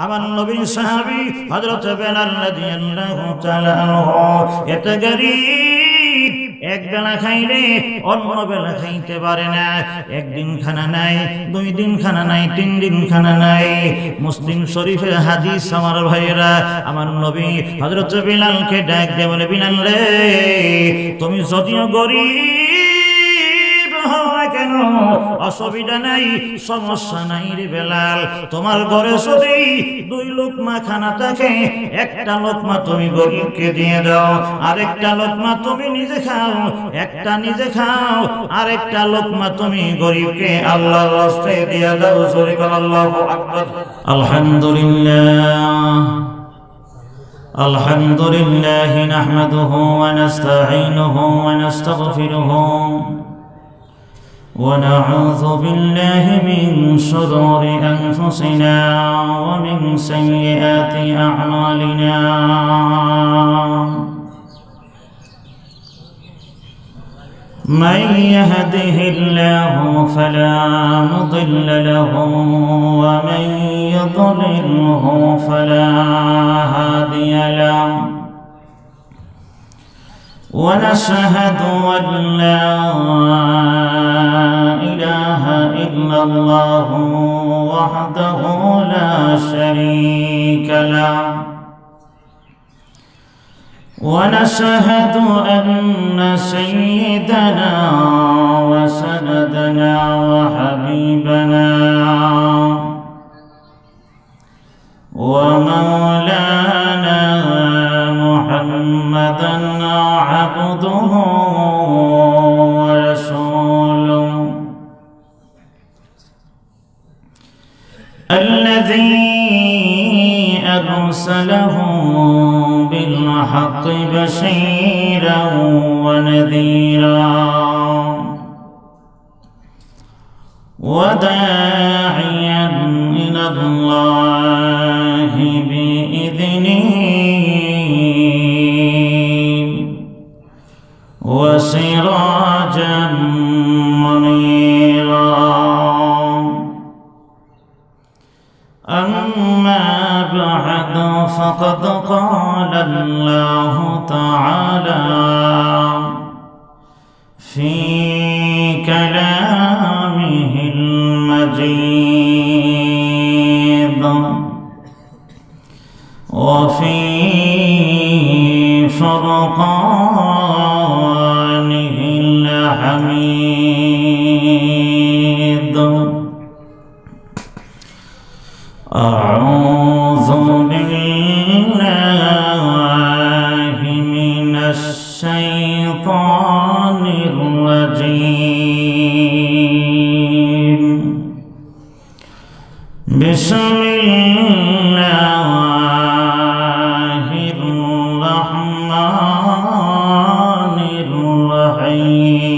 আমার নবীর সাহাবী হযরত বেলাল রাদিয়াল্লাহু তাআলা আনহু এত গরীব, এক বেলা খাইলে অন্য বেলা খাইতে পারে না। একদিন খানা নাই, 2 দিন খানা নাই, 3 দিন খানা নাই। মুসলিম শরীফের হাদিস আমার ভাইয়েরা, আমার নবী হযরত বেলালকে ডাক দিয়ে বলে, বেলাল রে, তুমি যদিও গরীব হও না কেন অসুবিধা নাই, সমস্যা নাই রে বেলাল। তোমার ঘরে যদি 2 লোকমা খানা থাকে, একটা লোকমা তুমি গরিবকে দিয়ে দাও, আরেকটা লোকমা তুমি নিজে খাও, একটা নিজে খাও, আরেকটা লোকমা তুমি গরিবকে আল্লাহর রাস্তায় দিয়ে দাও। জোরে বল আল্লাহু আকবার। আলহামদুলিল্লাহ আলহামদুলিল্লাহ নাহমাদুহু ওয়া নাস্তাঈনুহু ওয়া নাস্তাগফিরুহু ونعوذ بالله من شرور أنفسنا ومن سيئات أعمالنا من يهده الله فلا مضل له ومن يضلله فلا هادي له ونشهد أن لا إله إلا الله وحده لا شريك له ونشهد أن سيدنا وسندنا وحبيبنا ومولانا محمدا عبده ورسوله الذي أرسله بالحق بشيرا ونذيرا وداعيا إلى الله بإذنه وسراجا منيرا. أما بعد فقد قال الله تعالى في كلامه المجيد وفي فرقانه الحميد. أعوذ بالله من الشيطان الرجيم. بسم الله الرحمن الرحيم.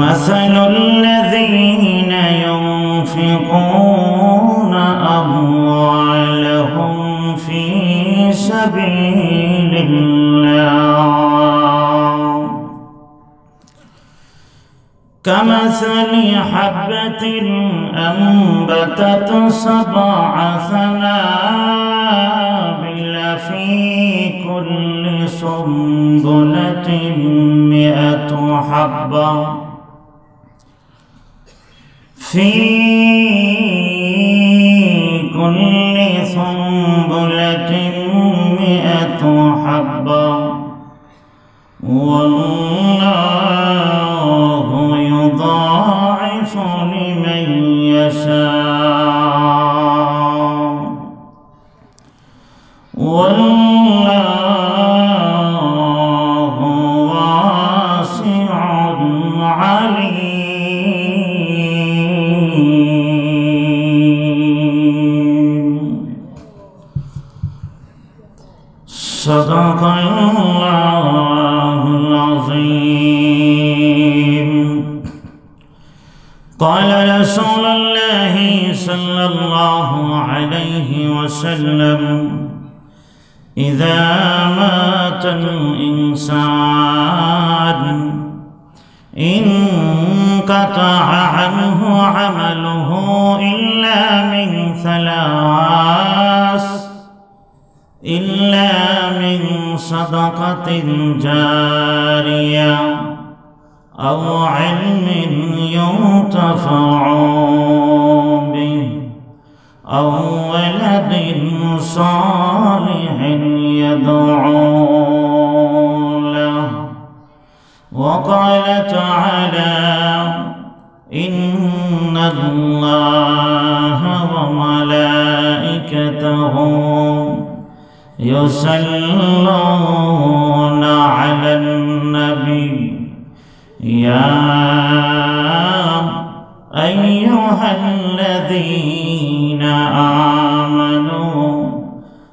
مثل الذين ينفقون أموالهم في سبيل الله كمثل حبة أنبتت 7 سنابل في كل سنبلة 100 حبة في كل سنبلة 100 حبة والله يضاعف لمن يشاء والله واسع عليم. صدق الله العظيم. قال رسول الله صلى الله عليه وسلم إذا مات الإنسان انقطع عنه عمله إلا من ثلاث إلا من صدقة جارية أو علم ينتفع به أو ولد صالح يدعو له. وقال تعالى إن الله وملائكته يصلون على النبي يا أيها الذين آمنوا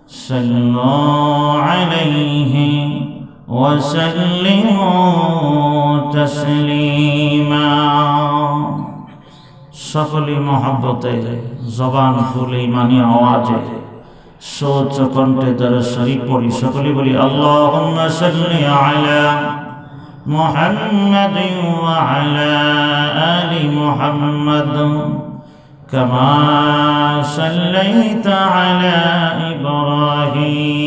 صلوا عليه وسلموا تسليما. সকলে মহব্বতে জবান খুলে ইমানি আওয়াজে সোচ কণ্ঠে দরুদ শরীফ পড়ি। সকলে বলি আল্লাহুম্মা সাল্লি আলা মুহাম্মাদ ওয়া আলা আলি মুহাম্মাদ কামা সাল্লাইতা আলা ইব্রাহিম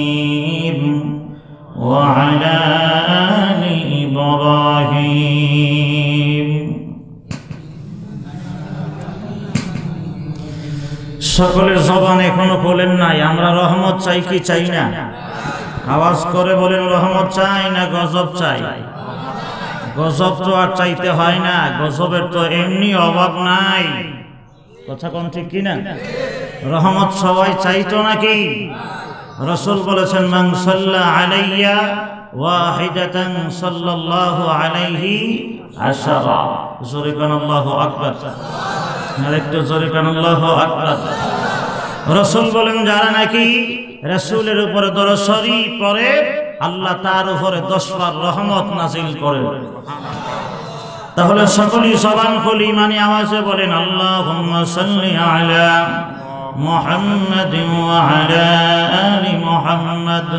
ওয়া আলা আলি ইব্রাহিম। সকলের জবান এখনো খোলেন নাই। আমরা রহমত চাই কি চাই না? আওয়াজ করে বলেন রহমত চাই না গজব চাই? গজব তো আর চাইতে হয় না, গজবের তো এমনি অভাব নাই। কথা কোন ঠিক কিনা? রহমত সবাই চাইতো নাকি? রাসূল বলেছেন মান সাল্লা আলাইয়া ওয়াহিদাতান সাল্লাল্লাহু আলাইহি আশরা। জোরে কান আল্লাহু আকবার। আরেকটু জোরে কান আল্লাহু আকবার। রাসূল বলেন যারা নাকি রাসূলের উপরে দরুদ শরীফ পড়ে আল্লাহ তার উপরে 10 বার রহমত নাযিল করে। তাহলে সকলেই জবান খুলে ইমানি আওয়াজে বলেন আল্লাহুম্মা সাল্লি আলা মুহাম্মাদ ওয়া আলা আলি মুহাম্মাদ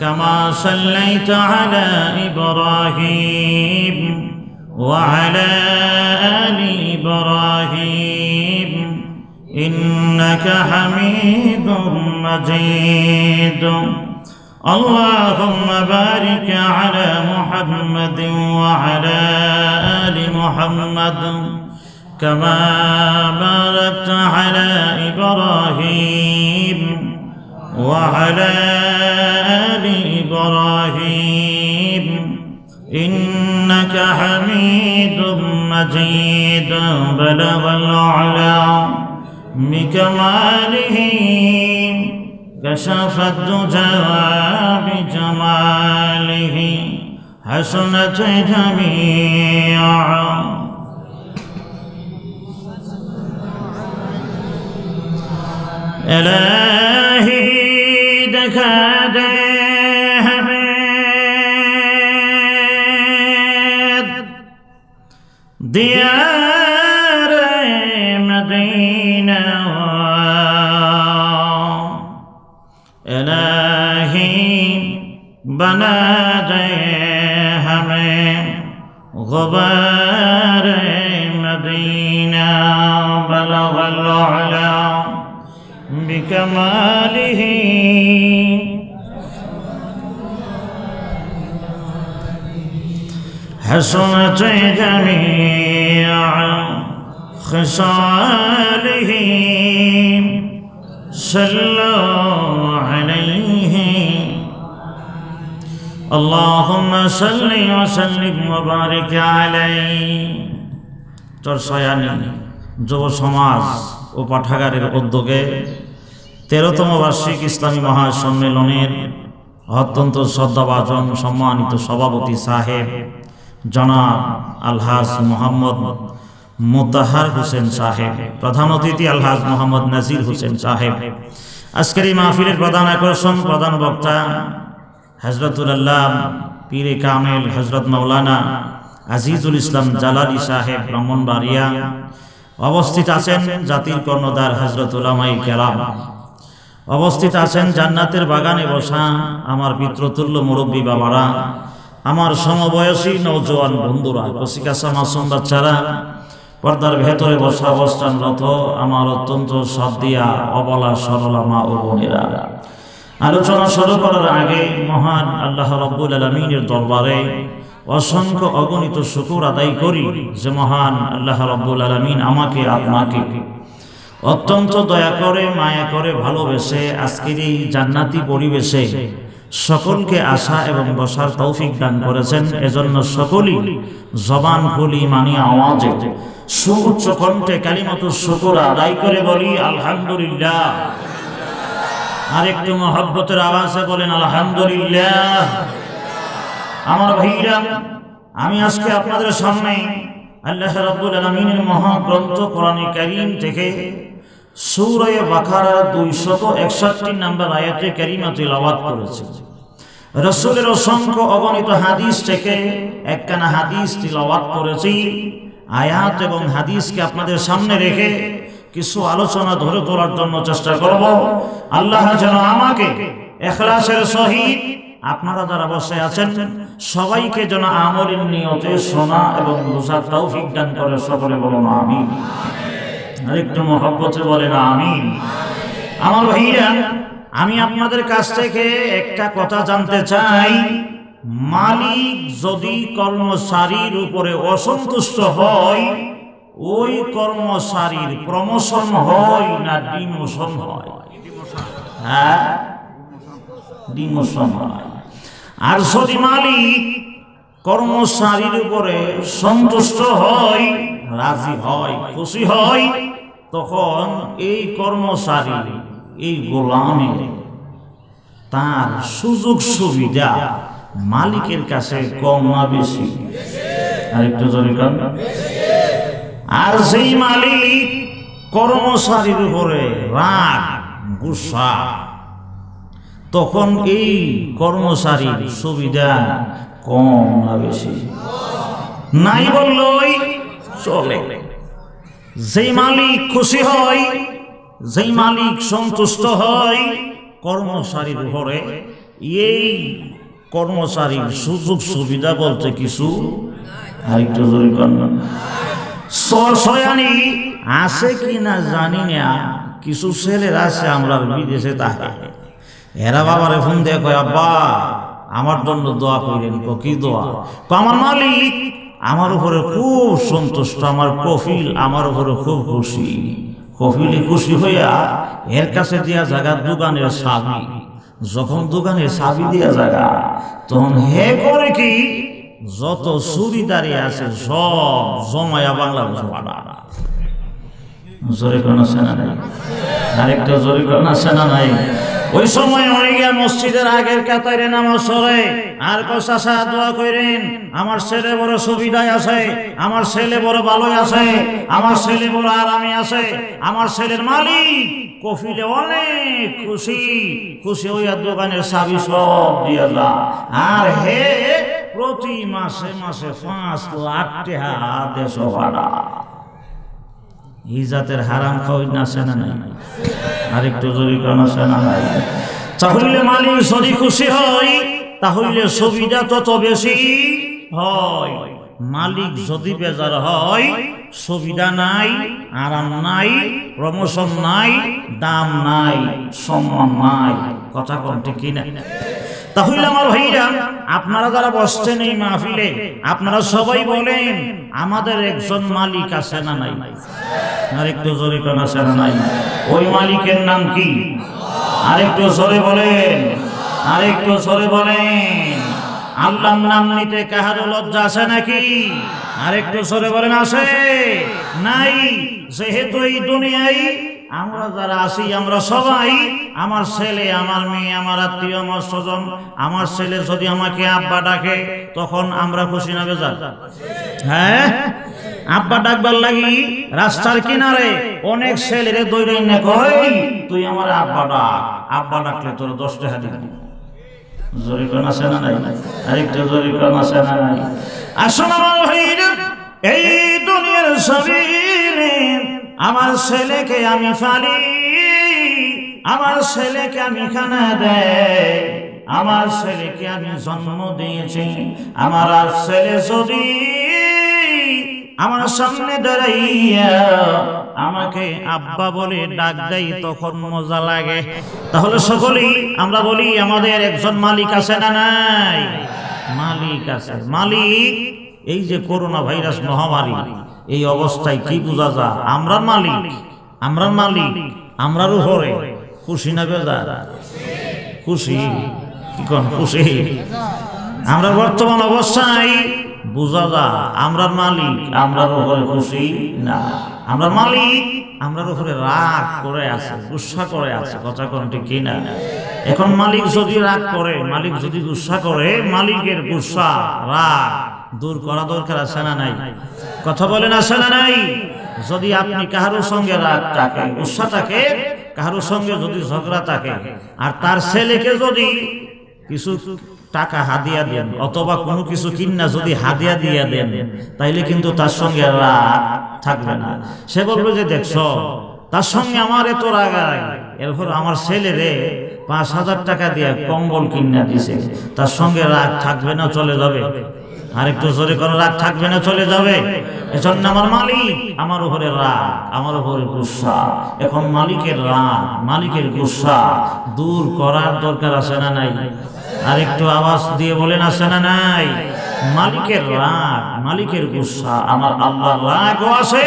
কামা সাল্লাইতা আলা ইব্রাহিম ওয়া আলা আলি ইব্রাহিম ইন্নাকা হামিদুম মাজিদ। اللهم بارك على محمد وعلى آل محمد كما باركت على إبراهيم وعلى آل إبراهيم إنك حميد مجيد. بلغ العلا بكماله كشف الدجى بجماله حسنت جميعا. إلهي دكاده حميد ديار مدينة إلهي بنا دے ہمیں غبار مدینہ بلغ العلا بکمالہ حسنت جميع خصاله صلوا عليه اللهم صل وسلم وبارك عليه. চরসয়ানি যুব সমাজ ও পাঠাগারের উদ্যোগে 13তম বার্ষিক ইসলামী মহাসম্মেলনের অত্যন্ত শ্রদ্ধাভাজন সম্মানিত সভাপতি সাহেব জনাব আলহাজ মোহাম্মদ মোতাহার হোসেন সাহেব, প্রধান অতিথি আলহাজ মোহাম্মদ নাজির হোসেন সাহেব, আজকের এই মাহফিলের প্রধান আকর্ষণ, প্রধান বক্তা হযরতুল আল্লাহ পীরে কামেল হযরত মাওলানা আজিজুল ইসলাম জালালি সাহেব ব্রাহ্মণবাড়িয়া। অবস্থিত আছেন জাতির কর্ণধার হযরত উলামায়ে কেরাম, উপস্থিত আছেন জান্নাতের বাগানে বসা আমার পিতৃতুল্য মুরব্বী বাবারা, আমার সমবয়সী নওজোয়ান বন্ধুরা, কচিকাঁচা মাসুম বাচ্চারা, পর্দার ভেতরে বসা অবস্থানরত আমার অত্যন্ত সাদিয়া অবলা সরলা মা ও বোনেরা, আলোচনা শুরু করার আগে মহান আল্লাহ রাব্বুল আলামিনের দরবারে অসংখ্য অগণিত শুকর আদায় করি যে মহান আল্লাহ রাব্বুল আলামিন আমাকে আপনাকে অত্যন্ত দয়া করে মায়া করে ভালোবেসে আজকের এই জান্নাতি পরিবেশে সকলকে আসা এবং বসার তৌফিক দান করেছেন। এজন্য সকলেই জবান খুলি মানি আওয়াজে সুউচ্চ কণ্ঠে কালিমাতুশ শুকর আদায় করে বলি আলহামদুলিল্লাহ। আর একটু মহব্বতের আওয়াজে বলেন আলহামদুলিল্লাহ। আমার ভাইরা, আমি আজকে আপনাদের সামনে আল্লাহ রাব্বুল আলামিনের মহাগ্রন্থ কোরআনে কারীম থেকে সূরা বাকারা 261 নম্বর আয়াতে কারিমা তিলাওয়াত করেছি। রাসূলের অসংখ্য অগণিত হাদিস থেকে একখানা হাদিস তিলাওয়াত করেছি। আয়াত এবং হাদিসকে আপনাদের সামনে রেখে কিছু আলোচনা ধরে তোলার জন্য চেষ্টা করব। আল্লাহ যেন আমাকে ইখলাসের সহিত আপনারা যারা বসে আছেন সবাইকে যেন আমলের নিয়তে শোনা এবং বোঝার তৌফিক দান করে। সকলে বলুন আমিন। আরেকটু মহব্বতে বলেন আমিন। আমার ভাইরা, আমি আপনাদের কাছ থেকে একটা কথা জানতে চাই, মালিক যদি কর্মচারীর উপরে অসন্তুষ্ট হয়, ওই কর্মচারীর প্রমোশন হয় না ডিমোশন হয়? হ্যাঁ, ডিমোশন হয়। আর যদি মালিক কর্মচারীর উপরে সন্তুষ্ট হয়, রাজি হয়, খুশি হয়, তখন এই কর্মচারী, এই গোলামের তার সুযোগ সুবিধা মালিকের কাছে কম না বেশি? আরেকটু জোরে বলেন। আর সেই মালিক কর্মচারীর উপরে রাগ গুসা, তখন এই কর্মচারীর সুবিধা কম না বেশি? নাই বললেই চলে। যেই মালিক খুশি হয়, যেই মালিক সন্তুষ্ট হয় কর্মচারীর উপরে, এই কর্মচারীর সুযোগ সুবিধা বলতে কিছু আরেকটু জোরে বলেন। সয়ানি আছে কিনা জানি না, কিছু ছেলেরা আছে আমরা বিদেশে থাকে, এরা বাবারে ফোন দিয়ে কয়, আব্বা আমার জন্য দোয়া করেন। কি দোয়া? আমার মালিক আমার উপরে খুব সন্তুষ্ট, আমার কফিল আমার উপরে খুব খুশি। কফিলে খুশি হইয়া এর কাছে দিয়া জায়গা দোকানের চাবি, যখন দোকানের চাবি দিয়া জায়গা, তখন হে করে কি যত চুরিদারি আছে সব জমায়া বাংলাদেশ পাড়া। জোরে কোন আছে না নাই? আরেকটা জোরে কোন আছে না নাই? ওই সময় অনেকে মসজিদের আগের কাতারে নামাজ পড়ে আর চাচা দোয়া করেন, আমার ছেলে বড় সুবিধায় আছে, আমার ছেলে বড় ভালোই আছে, আমার ছেলে বড় আরামে আছে, আমার ছেলের মালিক কফিলে অনেক খুশি। খুশি হইয়া দোকানের চাবি সব দিয়া যা। আর হে প্রতি মাসে মাসে 5 লাখ টাকা দেশ ভাড়া। ইজাতের হারাম খাওয়াই না আছে না নাই? আরেকটু জোরে কোন আছে না নাই? তাহলে মালিক যদি খুশি হয় তাহলে সুবিধা তত বেশি হয়। মালিক যদি বেজার হয়, সুবিধা নাই, আরাম নাই, প্রমোশন নাই, দাম নাই, সম্মান নাই। কথা কোনটি কিনা? তাহলে আমার ভাইরা, আপনারা যারা বসছেন এই মাহফিলে, আপনারা সবাই বলেন আমাদের একজন মালিক আছে না নাই? আরেকটু জোরে কোন আছে না নাই? ওই মালিকের নাম কি? আরেকটু জোরে বলেন, আরেকটু জোরে বলেন। আল্লাহর নাম নিতে কাহার লজ্জা আছে নাকি? আরেকটু জোরে বলেন, আছে নাই? যেহেতু এই দুনিয়ায় আমরা যারা আছি, আমরা সবাই, আমার ছেলে, আমার মেয়ে, আমার আত্মীয়, আমার স্বজন, আমার ছেলে যদি আমাকে আব্বা ডাকে তখন আমরা খুশি না বেজার? হ্যাঁ, আব্বা ডাকবার লাগি রাস্তার কিনারে অনেক ছেলেরে দৌড়ে না কই, তুই আমার আব্বা ডাক। আব্বা ডাকলে তোর 10 টাকা দিবি। জোরে কোন আছে না নাই? আরেকটু জোরে কোন আছে না নাই? আসুন আমার ভাইরা, এই দুনিয়ার জমিনে আমার ছেলেকে আমি ফালি, আমার ছেলেকে আমি খানা দেই, আমার ছেলেকে আমি জন্ম দিয়েছি, আমার আর ছেলে যদি আমার সামনে দাঁড়াইয়া আমাকে আব্বা বলে ডাক দেয় তখন মজা লাগে। তাহলে সকলেই আমরা বলি আমাদের একজন মালিক আছে না নাই? মালিক আছে। মালিক এই যে করোনা ভাইরাস মহামারী, এই অবস্থায় কি বোঝা যায়? আমরা মালিক, আমরা মালিক, আমরার উপরে খুশি না বেজার? খুশি। কি কোন খুশি? আমরা বর্তমান অবস্থায় বোঝা যায় আমরা মালিক, আমরার উপরে খুশি না। আমরা মালিক, আমরার উপরে রাগ করে আছে, গুসা করে আছে। কথা কোন ঠিক কিনা? এখন মালিক যদি রাগ করে, মালিক যদি গুসা করে, মালিকের গুসা রাগ দূর করা দরকার আছে না নাই? কথা বলেন আছে না নাই? যদি আপনি কাহারোর সঙ্গে রাগ থাকে, গুসা থাকে, কাহারোর সঙ্গে যদি ঝগড়া থাকে, আর তার ছেলেকে যদি কিছু টাকা হাদিয়া দেন অথবা কোনো কিছু কিনা যদি হাদিয়া দিয়ে দেন, তাইলে কিন্তু তার সঙ্গে রাগ থাকবে না। সে বলবে যে দেখছো তার সঙ্গে আমার এত রাগ, এরপর আমার ছেলেরে ৫,০০০ টাকা দিয়ে কম্বল কিনা দিছে, তার সঙ্গে রাগ থাকবে না চলে যাবে? আরেকটু জোরে কোনো রাগ থাকবে না চলে যাবে? এজন্য আমার মালিক আমার উপরে রাগ, আমার উপরে গুসা। এখন মালিকের রাগ, মালিকের গুসা দূর করার দরকার আছে না নাই? আরেকটু আওয়াজ দিয়ে বলেন আছে না নাই? মালিকের রাগ, মালিকের গুসা, আমার আল্লাহর রাগও আছে,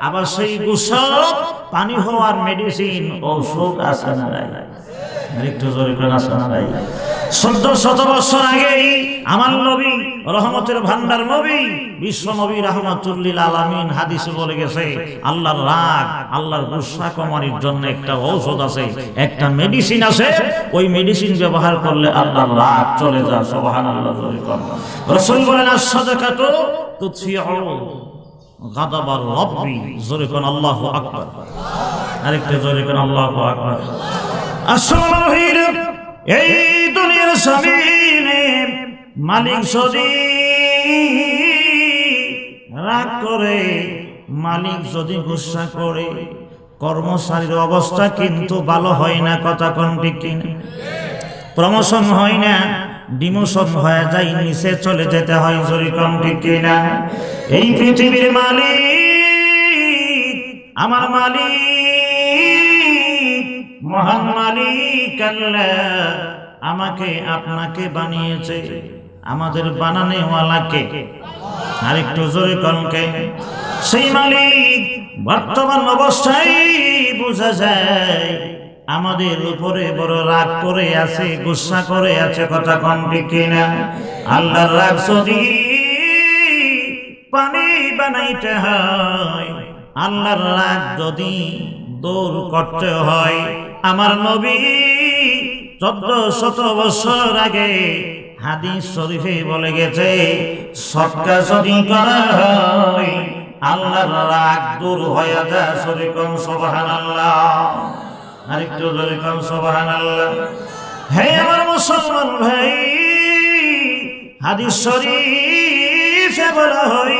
আবার সেই গুসা পানি হওয়ার মেডিসিন ঔষধ আছে না নাই? আরেকটু জোরে করে আছে না নাই? ১৪০০ বছর আগেই আমার নবী, রহমতের ভান্ডার নবী, বিশ্ব নবী রাহমাতুল লিল আলামিন হাদিসে বলে গেছে আল্লাহর রাগ, আল্লাহর গুসা কমানোর জন্য একটা ঔষধ আছে, একটা মেডিসিন আছে। ওই মেডিসিন ব্যবহার করলে আল্লাহর রাগ চলে যায়। সুবহানাল্লাহ। রাসূল বলেন আস-সাদাকাতু তুতফিউ গাদাবার রাব্বি। জোরে কোন আল্লাহু আকবার। আরেকটা জোরে কোন আল্লাহু আকবার। আসলে এই দুনিয়ার জমিনে মালিক যদি রাগ করে, মালিক যদি গুসা করে, কর্মচারীর অবস্থা কিন্তু ভালো হয় না। কথা কোন ঠিক কিনা? প্রমোশন হয় না, ডিমোশন হয়ে যায়, নিচে চলে যেতে হয়। জোরে কোন ঠিক কিনা? এই পৃথিবীর মালিক আমার মালিক, মহান মালিক আল্লাহ আমাকে আপনাকে বানিয়েছে, আমাদের বানানেওয়ালাকে। আরেকটু জোরে কনকে? সেই মালিক বর্তমান অবস্থায় বোঝা যায় আমাদের উপরে বড় রাগ করে আছে, গুসা করে আছে। কথা কোন ঠিক কিনা? আল্লাহর রাগ যদি পানি বানাইতে হয়, আল্লাহর রাগ যদি দূর করতে হয়, আমার নবী ১৪০০ বছর আগে হাদিস শরীফে বলে গেছে সদকা যদি করা হয় আল্লাহর রাগ দূর হয়ে যায়। জোরে কোন সুবহানাল্লাহ। আরেকটু জোরে কোন সুবহানাল্লাহ। হে আমার মুসলমান ভাই, হাদিস শরীফে বলা হয়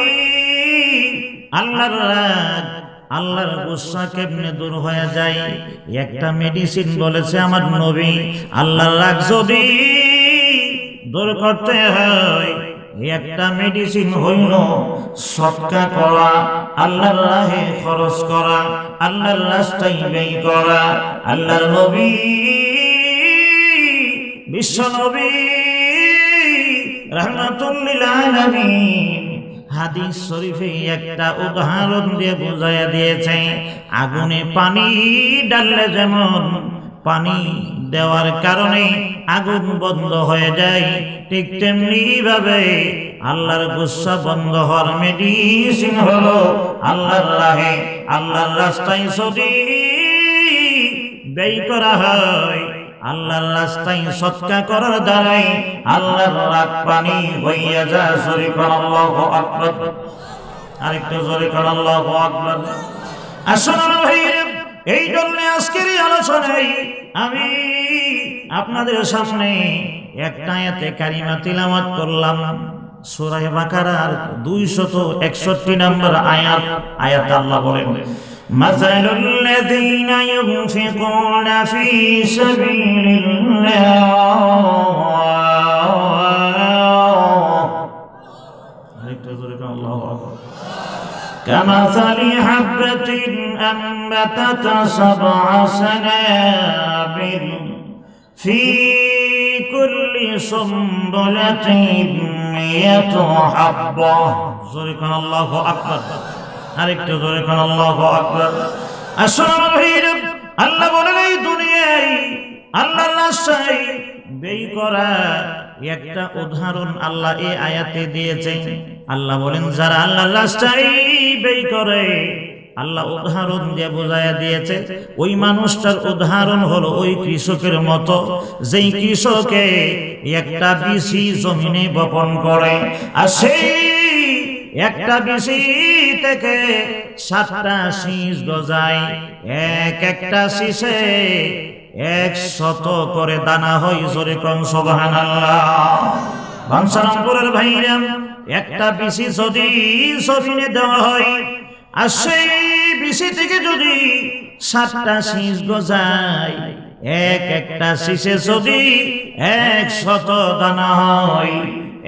আল্লাহর রাগ, আল্লাহর গুসা কেমনে দূর হয়ে যায়, একটা মেডিসিন বলেছে আমার নবী। আল্লাহর রাগ যদি দূর করতে হয় একটা মেডিসিন হইল সদকা করা, আল্লাহর রাহে খরচ করা, আল্লাহর রাস্তায় ব্যয় করা। আল্লাহর নবী, বিশ্ব নবী রাহমাতুল লিল আলামিন হাদিস শরীফে একটা উদাহরণ দিয়ে বুঝাইয়া দিয়েছে, আগুনে পানি ডাললে যেমন পানি দেওয়ার কারণে আগুন বন্ধ হয়ে যায়, ঠিক তেমনি ভাবে আল্লাহর গুসা বন্ধ হওয়ার মেডিসিন হলো আল্লাহর রাহে, আল্লাহর রাস্তায় যদি ব্যয় করা হয়, আল্লাহর রাস্তায় সদকা করার দ্বারাই আল্লাহর রাগ পানি হইয়া যায়। জোরে কোন আল্লাহু আকবার। আরেকটু জোরে কোন আল্লাহু আকবার। আসলে ভাইরা, এই জন্য আজকের এই আলোচনায় আমি আপনাদের সামনে একটা আয়াতে কারিমা তিলাওয়াত করলাম। সূরা বাকারার 261 নম্বর আয়াত। আল্লাহ বলেন مثل الذين ينفقون في سبيل الله كمثل حبة أنبتت 7 سنابل في كل سنبلة 100 حبة سبحان الله أكبر আরেকটু জোরে কোন আল্লাহু আকবার আসসালামু আলাইকুম আল্লাহ বলেন এই দুনিয়ায় আল্লাহর রাস্তায় ব্যয় করা একটা উদাহরণ আল্লাহ এই আয়াতে দিয়েছেন আল্লাহ বলেন যারা আল্লাহর রাস্তায় ব্যয় করে আল্লাহ উদাহরণ দিয়ে বোঝায়া দিয়েছে ওই মানুষটার উদাহরণ হলো ওই কৃষকের মতো যেই কৃষকে একটা বিচি জমিনে বপন করে আর সেই একটা বিচি থেকে 7টা শীষ গজায় একটা শীষে 100 করে দানা হয় জোরে কোন সুবহানাল্লাহ বাঞ্ছারামপুরের ভাইরা একটা বিচি যদি জমিনে দেওয়া হয় আর সেই বিচি থেকে যদি 7টা শীষ গজায় একটা শীষে যদি 100 দানা হয়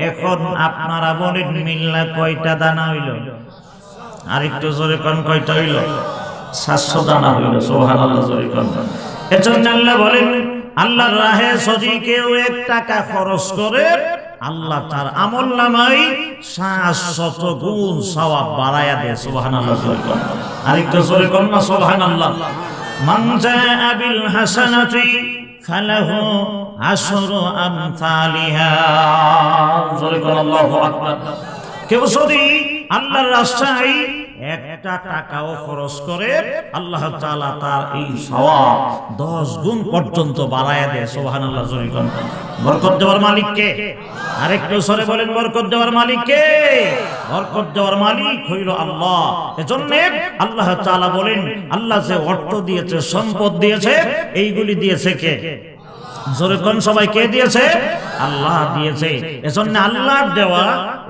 এখন আপনারা বলেন মিল্লা কয়টা দানা হইল আরেকটু জোরে কোন কয়টা হইল 700 দানা হইল সুবহানাল্লাহ জোরে কোন এজন্য আল্লাহ বলেন আল্লাহর রাহে যদি কেউ 1 টাকা খরচ করে আল্লাহ তার আমলনামায় 700 গুণ সওয়াব বাড়ায়া দেয় সুবহানাল্লাহ জোরে কোন আরেকটু জোরে কোন না সুবহানাল্লাহ মান জাআ বিল হাসানাতি ফালাহু 10 আমসালিহা জোরে কোন আল্লাহু আকবার কেউ যদি আল্লাহর রাস্তায় 1 টাকাও খরচ করে আল্লাহ তাআলা তার এই সওয়াব 10 গুণ পর্যন্ত বাড়ায়া দেয় সুবহানাল্লাহ জোরে কোন বরকত দেওয়ার মালিক কে আরেকটু সরে বলেন বরকত দেওয়ার মালিক কে বরকত দেওয়ার মালিক হইল আল্লাহ এজন্য আল্লাহ তাআলা বলেন আল্লাহ যে অর্থ দিয়েছে সম্পদ দিয়েছে এইগুলি দিয়েছে কে জোরে কোন সবাই কে দিয়েছে আল্লাহ দিয়েছে এজন্য আল্লাহর দেওয়া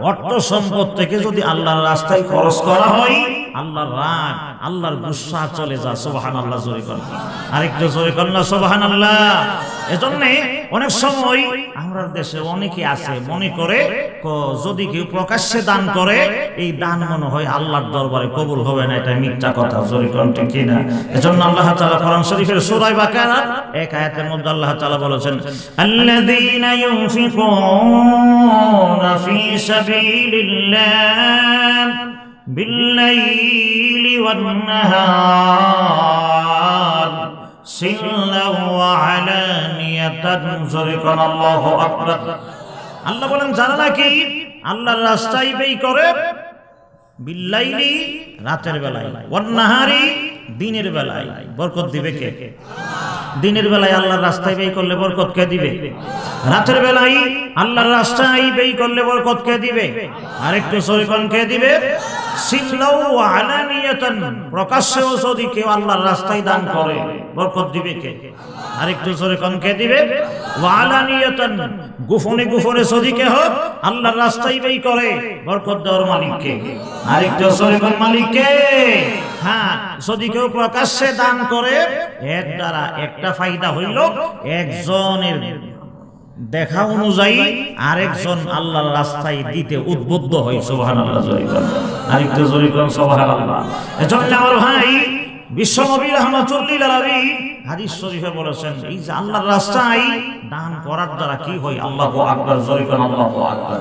অর্থ সম্পদ থেকে যদি আল্লাহর রাস্তায় খরচ করা হয় আল্লাহর রাগ আল্লাহর গুসা চলে যায় সুবহানাল্লাহ জোরে কোন আরেকটু জোরে কোন না সুবহানাল্লাহ এজন্য অনেক সময় আমাদের দেশে অনেকে আছে মনে করে যদি কেউ প্রকাশ্যে দান করে এই দান মনে হয় আল্লাহর দরবারে কবুল হবে না এটা মিথ্যা কথা জোরে কোন ঠিক কি না এজন্য আল্লাহ তাআলা কোরআন শরীফের সূরা বাকারা এক আয়াতের মধ্যে আল্লাহ তাআলা বলেছেন আল্লাযীনা ইউনফিকুনা ফি সাবিলিল্লাহ বিল-লাইলি ওয়ান-নাহার সিররান ওয়া আলানিয়াতান জোরে কোন আল্লাহু আকবার আল্লাহ বলেন যারা নাকি আল্লাহর রাস্তায় ব্যয় করে বিল-লাইলি রাতের বেলায় ওয়ান-নাহারি দিনের বেলায় বরকত দিবে কে দিনের বেলায় আল্লাহর রাস্তায় ব্যয় করলে বরকত কে দিবে রাতের বেলায় আল্লাহর রাস্তায় ব্যয় করলে বরকত কে দিবে আরেকটু জোরে কোন কে দিবে সিররান ওয়া আলানিয়াতান প্রকাশ্যেও যদি কেউ আল্লাহর রাস্তায় দান করে বরকত দিবে কে আরেকটু জোরে কোন কে দিবে ওয়া আলানিয়াতান গোপনে গোপনে যদি কেউ আল্লাহর রাস্তায় ব্যয় করে বরকত দেওয়ার মালিক কে আরেকটু জোরে কোন মালিক কে হ্যাঁ যদি কেউ প্রকাশ্যে দান করে এর দ্বারা একটা ফায়দা হইল একজনের দেখা অনুযায়ী আরেকজন আল্লাহর রাস্তায় দিতে উদ্বুদ্ধ হয় সুবহানাল্লাহ জোরে কোন আরেকটু জোরে কোন সুবহানাল্লাহ এজন্য আমার ভাই বিশ্বনবী রাহমাতুল্লিল আলামিন হাদিস শরীফে বলেছেন এই যে আল্লাহর রাস্তায় দান করার দ্বারা কি হয় আল্লাহু আকবার জোরে কোন আল্লাহু আকবার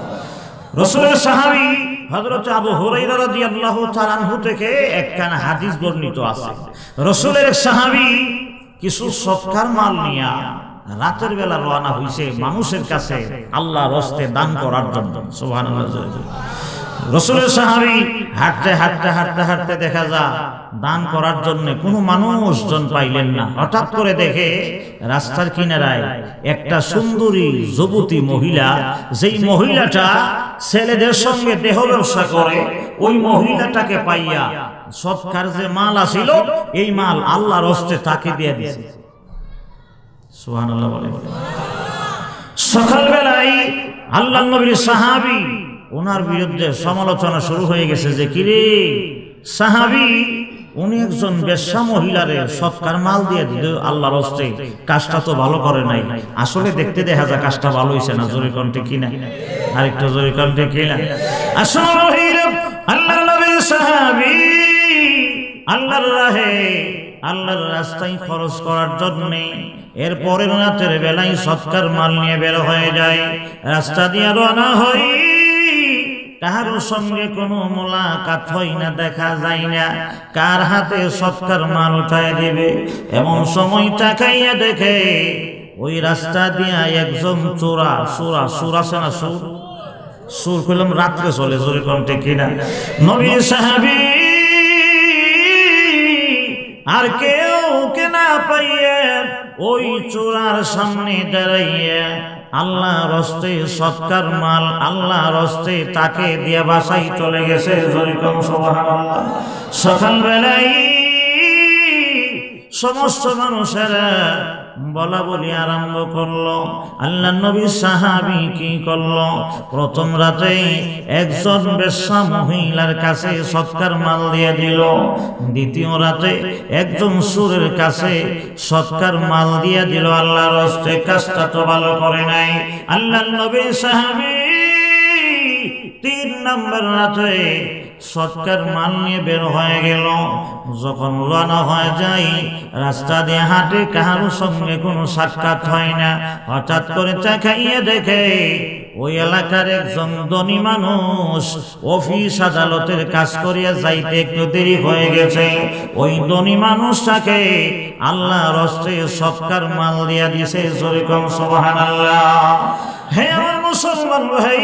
রাসূলের সাহাবী হযরত আবু হুরায়রা রাদিয়াল্লাহু তাআলা আনহু থেকে একখানা হাদিস বর্ণিত আছে রাসূলের সাহাবী কিছু সৎকার মাল নিয়া রাতের বেলা রওনা হইছে মানুষের কাছে আল্লাহর রাস্তায় দান করার জন্য সুবহানাল্লাহ রাসূলের সাহাবী হাঁটতে হাঁটতে হাঁটতে হাঁটতে দেখা যায় দান করার জন্য কোনো মানুষজন পাইলেন না হঠাৎ করে দেখে রাস্তার কিনারায় একটা সুন্দরী যুবতী মহিলা যেই মহিলাটা ছেলেদের সঙ্গে দেহ ব্যবসা করে ওই মহিলাটাকে পাইয়া সৎকার যে মাল আছিল এই মাল আল্লাহর রাস্তায় তাকে দিয়ে দিয়েছে সুবহানাল্লাহ বলে সকালবেলায় আল্লাহর নবীর সাহাবী ওনার বিরুদ্ধে সমালোচনা শুরু হয়ে গেছে যে কিরে সাহাবী উনি একজন বেশ্যা মহিলারে সৎকার মাল দিয়ে দিল আল্লাহর হস্তে। কাজটা তো ভালো করে নাই, আসলে দেখতে দেখা যায় কাজটা ভালো হয়েছে না। জোরে কণ্ঠে কিনা, আরেকটু জোরে কণ্ঠে কিনা। আসলে আল্লাহর নবীর সাহাবী আল্লাহর রাহে আল্লাহর রাস্তায় খরচ করার জন্যে এরপরের রাতের বেলায় সৎকার মাল নিয়ে বের হয়ে যায়। রাস্তা দিয়ে রওনা হয়, কারোর সঙ্গে কোনো মোলাকাত হয় না, দেখা যায় না কার হাতে সৎকার মাল উঠায় দিবে। এমন সময় তাকাইয়া দেখে ওই রাস্তা দিয়া একজন চোরা সুর আছে না, সুর কইলাম রাত্রে চলে, জোরে কণ্ঠে কিনা। নবীর সাহাবী আর কেউ কে না পাইয়ে ওই চোরার সামনে দাঁড়াইয়া আল্লাহর হস্তে সৎকার মাল আল্লাহর হস্তে তাকে দিয়ে বাসায় চলে গেছে। জোরে কম সুবহানাল্লাহ। সকালবেলায় সমস্ত মানুষেরা বলা বলি আরম্ভ করলো। আল্লাহ নবী সাহাবী কি করলো? প্রথম রাতে একজন বেশ্যা মহিলার কাছে সৎকার মাল দিয়ে দিল। দ্বিতীয় রাতে একজন সুরের কাছে সৎকার মাল দিয়ে দিল আল্লাহর হস্তে। কাজটা তো ভালো করে নাই। আল্লাহ নবী সাহাবী 3 নম্বর রাতে সৎকার মাল নিয়ে বের হয়ে গেল। যখন রওনা হয়ে যায়, রাস্তা দিয়ে হাঁটে, কারোর সঙ্গে কোনো সাক্ষাৎ হয় না। হঠাৎ করে তাকাইয়ে দেখে ওই এলাকার একজন ধনী মানুষ অফিস আদালতের কাজ করিয়া যাইতে একটু দেরি হয়ে গেছে। ওই ধনী মানুষটাকে আল্লাহর হস্তে সৎকার মাল দিয়া দিছে। জোরে কম সুবহানাল্লাহ। হে আমার মুসলমান ভাই,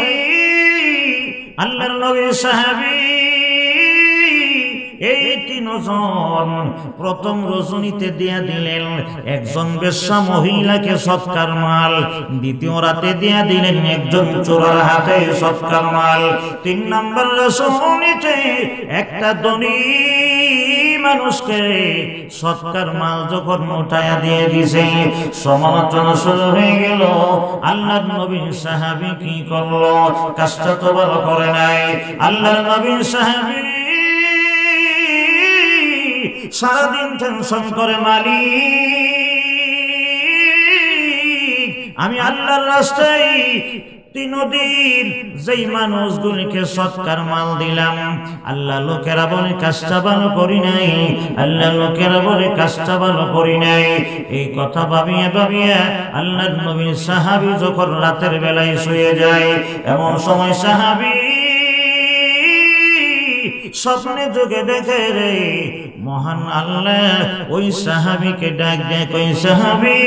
আল্লাহর নবীর সাহাবী এই 3 জন প্রথম রজনীতে দিয়া দিলেন একজন বেশ্যা মহিলাকে সৎকার মাল। দ্বিতীয় রাতে দিয়া দিলেন একজন চোরার হাতে সৎকার মাল। 3 নম্বর রজনীতে একটা ধনী মানুষকে সৎকার মাল যখন উঠায়া দিয়ে দিছে, সমালোচনা শুরু হয়ে গেল। আল্লাহর নবীর সাহাবী কি করলো? কাজটা তো ভালো করে নাই। আল্লাহর নবীর সাহাবী সারাদিন টেনশন করে, মালিক আমি আল্লাহর রাস্তায় 3 দিন যেই মানুষগুলিকে সৎকার মাল দিলাম, আল্লাহ লোকেরা বলে কাজটা ভালো করি নাই, আল্লাহ লোকেরা বলে কাজটা ভালো করি নাই। এই কথা ভাবিয়া ভাবিয়া আল্লাহর নবীর সাহাবী যখন রাতের বেলায় শুয়ে যায়, এমন সময় সাহাবী স্বপ্নে যোগে দেখে রে মহান আল্লাহ ওই সাহাবীকে ডাক দেয়, কই সাহাবী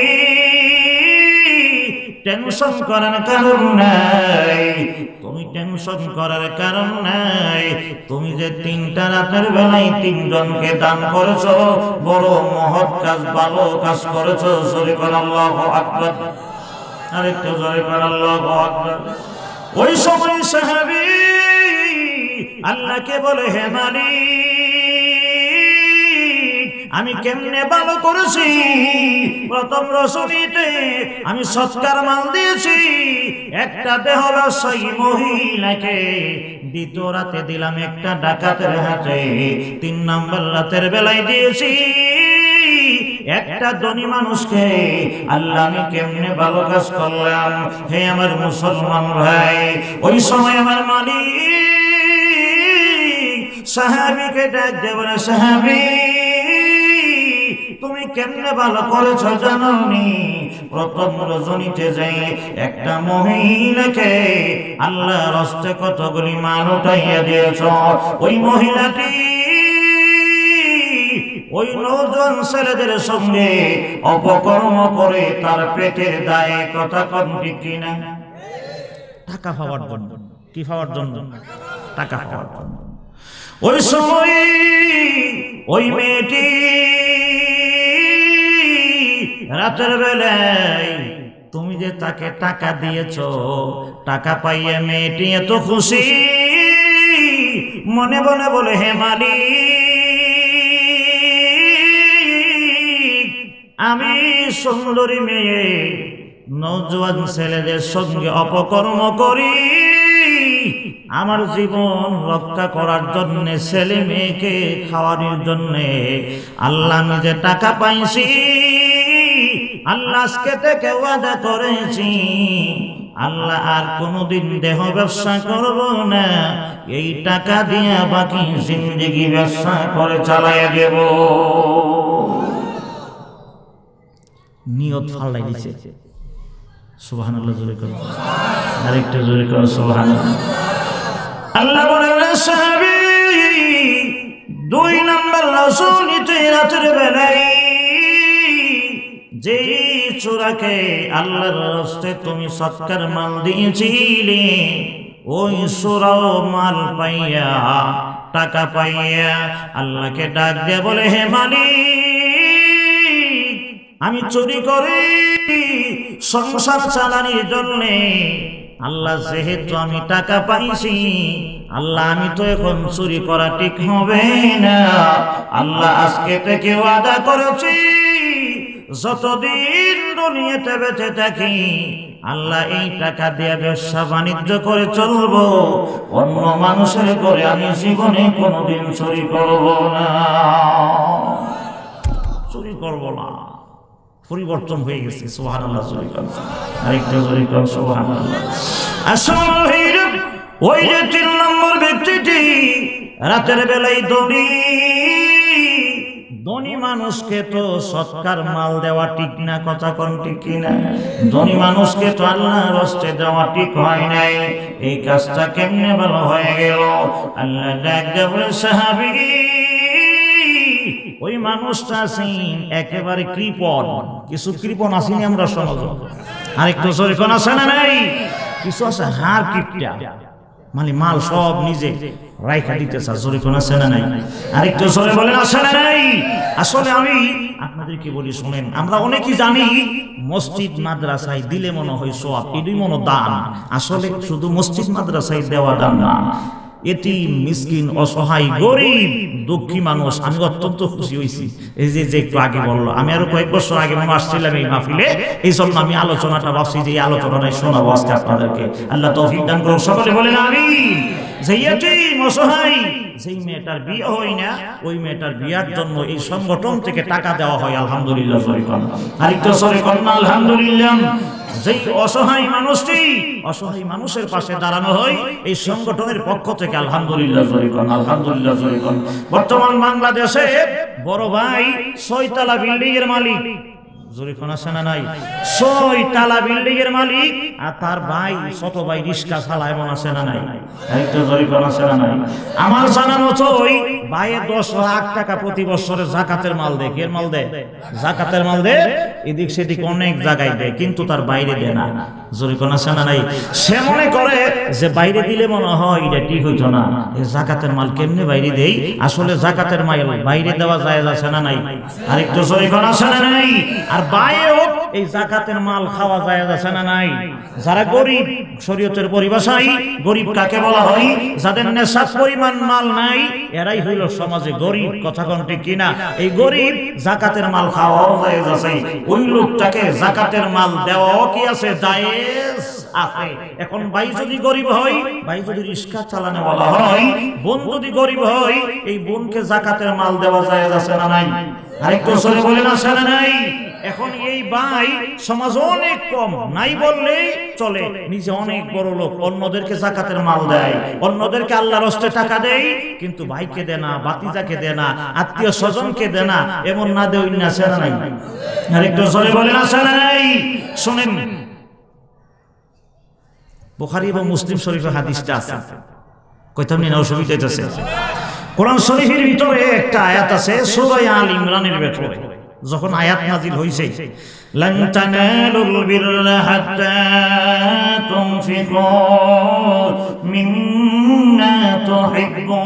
টেনশন করার কারণ নাই, তুমি টেনশন করার কারণ নাই। তুমি যে 3টা রাতের বেলায় 3 জনকে দান করেছো, বড় মহৎ কাজ, ভালো কাজ করেছো। জোরে করে আল্লাহু আকবার। আরেকটু জোরে করে আল্লাহু আকবার। ওই সময় সাহাবী আল্লাহকে বলে, হে মালিক আমি কেমনে ভালো করেছি? প্রথম রজনীতে আমি সৎকার মাল দিয়েছি একটা দেহ ব্যবসায়ী মহিলাকে, দ্বিতীয় রাতে দিলাম একটা ডাকাতের হাতে, 3 নম্বর রাতের বেলায় দিয়েছি একটা ধনী মানুষকে। আল্লাহ আমি কেমনে ভালো কাজ করলাম? হে আমার মুসলমান ভাই, ওই সময় আমার মালিক সাহাবীকে ডাক দিয়ে বলে, সাহাবী তুমি কেমনে ভালো করেছো জানোনি? প্রথম রজনীতে যাই একটা মহিলাকে আল্লাহর হস্তে কতগুলি মাল উঠাইয়া দিয়েছ। ওই মহিলাটি ওই নওজোয়ান ছেলেদের সঙ্গে অপকর্ম করে তার পেটের দায়ে, কথা কম ঠিক কিনা? টাকা পাওয়ার জন্য। কি পাওয়ার জন্য? টাকা পাওয়ার জন্য। ওই সময় ওই মেয়েটি রাতের বেলায় তুমি যে তাকে টাকা দিয়েছ, টাকা পাইয়ে মেয়েটি এত খুশি, মনে মনে বলে, হে মালিক আমি সুন্দরী মেয়ে নওজোয়ান ছেলেদের সঙ্গে অপকর্ম করি, আমার জীবন রক্ষা করার জন্য, ছেলে মেয়েকে খাওয়ানোর জন্য আল্লাহ আমি যে টাকা পাইছি, আল্লাহ আজকে থেকে ওয়াদা করেছি আল্লাহ আর কোনোদিন দেহ ব্যবসা করব না, এই টাকা দিয়া বাকি জিন্দেগি ব্যবসা করে চালাইয়া দেব। নিয়ত ফালাই দিছে। সুবহানাল্লাহ জোরে করো, আরেকটা জোরে করো সুবহানাল্লাহ। আল্লাহ বলেন সাহাবী, 2 নম্বর রাসূল রাতের বেলায় যে চোরাকে আল্লাহর রাস্তে তুমি সৎকার মাল দিয়েছিলে, ওই চোরাও মাল পাইয়া, টাকা পাইয়া আল্লাহকে ডাক দিয়ে বলে, হে মালিক, আমি চুরি করি সংসার চালানোর জন্য, আল্লাহ যেহেতু আমি টাকা পাইছি, আল্লাহ আমি তো এখন চুরি করা ঠিক হবে না, আল্লাহ আজকে থেকে ওয়াদা করেছি যতদিন দুনিয়াতে বেঁচে থাকি আল্লাহ এই টাকা দিয়ে ব্যবসা বাণিজ্য করে চলবো, অন্য মানুষের করে আমি জীবনে কোনোদিন চুরি করব না, চুরি করব না। পরিবর্তন হয়ে গেছে। সুবহানাল্লাহ জোরে কর, আরেকটা জোরে কর সুবহানাল্লাহ। আসলে ওই যে 3 নম্বর ব্যক্তিটি রাতের বেলায় ধনী মানুষকে তো সৎকার মাল দেওয়া ঠিক না, কথা কোন ঠিক কিনা? ধনী মানুষকে তো আল্লাহর রাস্তে দেওয়া ঠিক হয় নাই। এই কাজটা কেমনে ভালো হয়ে গেল? আল্লাহ ডাক দিয়ে বলে, সাহাবী, ওই মানুষটা আছেন একেবারে কৃপণ, কিছু কৃপণ আসেনি আমরা সমাজ, আরেকটু জোরে কোন আছে না নাই? কিছু আছে হার কিপটা, মানে মাল সব নিজে রাইখা দিতেছে, জোরে কোন আছে না নাই? আরেকটু জোরে বলেন আছে না নাই? আসলে আমি আপনাদেরকে বলি শুনেন, আমরা অনেকেই জানি মসজিদ মাদ্রাসায় দিলে মনে হয় সওয়াব, এটাই মনে দান। আসলে শুধু মসজিদ মাদ্রাসায় দেওয়া দান না, এতিম মিসকিন অসহায় গরিব দুঃখী মানুষ, আমি অত্যন্ত খুশি হয়েছি। এই যে একটু আগে বললো, আমি আরো কয়েক বছর আগে মনে আসছিলাম এই মাহফিলে, এই জন্য আমি আলোচনাটা ভাবছি যে এই আলোচনাটাই শোনাবো আজকে আপনাদেরকে। আল্লাহ তৌফিক দান করুন, সকলে বলেন আমিন। যে এতিম অসহায়, যেই মেয়েটার বিয়ে হয় না, ওই মেয়েটার বিয়ার জন্য এই সংগঠন থেকে টাকা দেওয়া হয়, আলহামদুলিল্লাহ। আরেকটু সরে কন্যা আলহামদুলিল্লাহ। যেই অসহায় মানুষটি, অসহায় মানুষের পাশে দাঁড়ানো হয় এই সংগঠনের পক্ষ থেকে, আলহামদুলিল্লাহ। আলহামদুলিল্লাহ। বর্তমান বাংলাদেশে বড় ভাই 6 তলা বিল্ডিং এর মালিক, জোরে কোন আছে না নাই? 6 তলা বিল্ডিং এর মালিক, আর তার ভাই ছোট ভাই রিক্সা চালায়, মনে আছে না নাই? একটা জোরে কোন আছে না নাই? আমার জানানো ওই ভাইয়ে 10 লাখ টাকা প্রতি বছরে যাকাতের মাল দেয়। এর মাল দেয়, যাকাতের মাল দেয়, এদিক সেদিক অনেক জায়গায় দেয়, কিন্তু তার বাইরে দেয় না। জোরে কোন আছে না নাই? সে মনে করে যে বাইরে দিলে মনে হয় এটা ঠিক হইতো না, এই যাকাতের মাল কেমনে বাইরে দেই? আসলে যাকাতের মাল বাইরে দেওয়া যায় আছে না নাই? আরেকটু জোরে কোন আছে না নাই? আর বাইরেও এই যাকাতের মাল খাওয়া যায় আছে না নাই? যারা গরিব, শরীয়তের পরিভাষায় গরিব কাকে বলা হয়? যাদের নেশার পরিমাণ মাল নাই, এরাই হইল সমাজে গরিব, কথা কোন ঠিক কিনা? এই গরিব যাকাতের মাল খাওয়াও জায়েজ আছে, ওই লোকটাকে যাকাতের মাল দেওয়াও কি আছে? জায়েজ আছে। এখন ভাই যদি গরিব হয়, ভাই যদি রিক্সা চালানো বলা হয়, বোন যদি গরিব হয়, এই বোনকে যাকাতের মাল দেওয়া জায়েজ আছে না নাই? আরেকটু জোরে বলেন আছে না নাই? এখন এই ভাই সমাজ অনেক কম, নাই বললেই চলে, নিজে অনেক বড় লোক, অন্যদেরকে যাকাতের মাল দেয়, অন্যদেরকে আল্লাহর রাস্তে টাকা দেয়, কিন্তু ভাইকে দেয় না, ভাতিজাকে দেয় না, আত্মীয় স্বজনকে দেয় না, এমন না দেয় না আছে না নাই? আরেকটু জোরে বলেন আছে না নাই? শুনেন, বুখারী এবং মুসলিম শরীফের হাদিসটা আছে, কইতাম না অসুবিধা হইতেছে। কোরআন শরীফের ভিতরে একটা আয়াত আছে সূরা আল ইমরানের ভিতরে, যখন আয়াত নাজিল হইছে, লান তানালুল বিররা হাত্তা তুনফিকু মিম্মা তুহিব্বুন।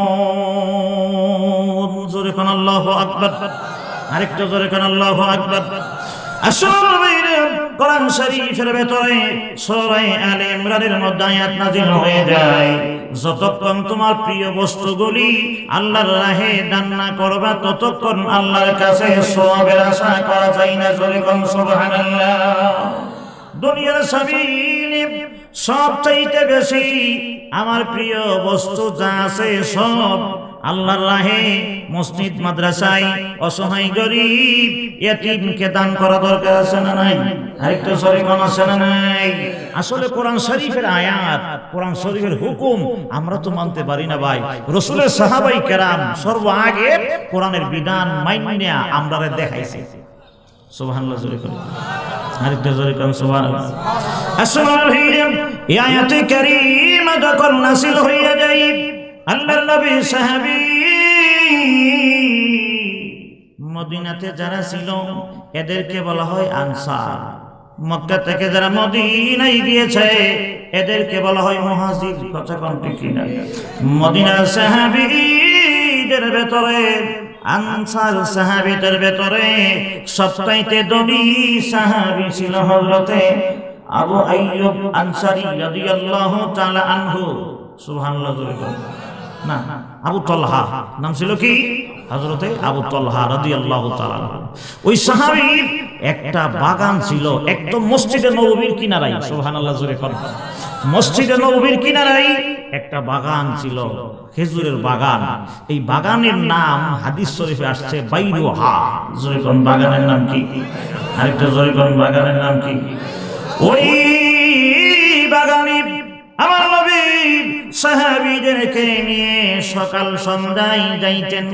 জোরে কোন আল্লাহু আকবার, আরেকটু জোরে কোন আল্লাহু আকবার। আসলে কোরআন শরীফের ভিতরে সূরা আলে ইমরানের মধ্যে আয়াত নাযিল হয়ে যায়, যতক্ষণ তোমার প্রিয় বস্তুগুলি আল্লাহর রাহে দান না করবা, ততক্ষণ আল্লাহর কাছে সওয়াবের আশা করা যায় না। জোরে কোন সুবহানাল্লাহ। দুনিয়ার জমিনে সবচাইতে বেশি আমার প্রিয় বস্তু যা আছে সব আল্লাহর রাহে মসজিদ মাদ্রাসায় অসহায় গরিব ইয়েতিমকে দান করা দরকার আছে না নাই? আরেকটু সরি কোন আছে না নাই? আসলে কোরআন শরীফের আয়াত, কোরআন শরীফের হুকুম আমরা তো মানতে পারি না ভাই। রাসূলের সাহাবায়ে কেরাম সর্বআগে কোরআনের বিধান মাইন্না আমরারে দেখাইছে। সুবহানাল্লাহ জোরে করে আরেকটু জোরে কোন সুবহানাল্লাহ। আসলে এই আয়াতে কারীমা যখন নাযিল হইয়া যায় আল্লাহর নবী সাহাবী মদিনাতে যারা ছিল এদেরকে বলা হয় আনসার। মক্কা থেকে যারা মদিনায় গিয়েছে এদেরকে বলা হয় মুহাজির। কথা কোন ঠিক না? মদিনার সাহাবীদের ভেতরে আনসার সাহাবীদের ভেতরে সবচাইতে ধনী সাহাবী ছিল হযরতে আবু আইয়ুব আনসারী রাদিয়াল্লাহু তাআলা আনহু। সুবহানাল্লাহ জোরে বলেন না, আবু তালহা নাম ছিল কি? হযরতে আবু তালহা রাদিয়াল্লাহু তাআলা। ওই সাহাবীর একটা বাগান ছিল একদম মসজিদে নববীর কিনারায়। সুবহানাল্লাহ জোরে বলেন। মসজিদে নববীর কিনারায় একটা বাগান ছিল, খেজুরের বাগান। এই বাগানের নাম হাদিস শরীফে আসছে বাইরুহা। জোরে বলেন বাগানের নাম কি? আরেকটা জোরে বলেন বাগানের নাম কি? ওই বাগানে আমার নবী সাহাবীদেরকে নিয়ে সকাল সন্ধ্যায় যাইতেন,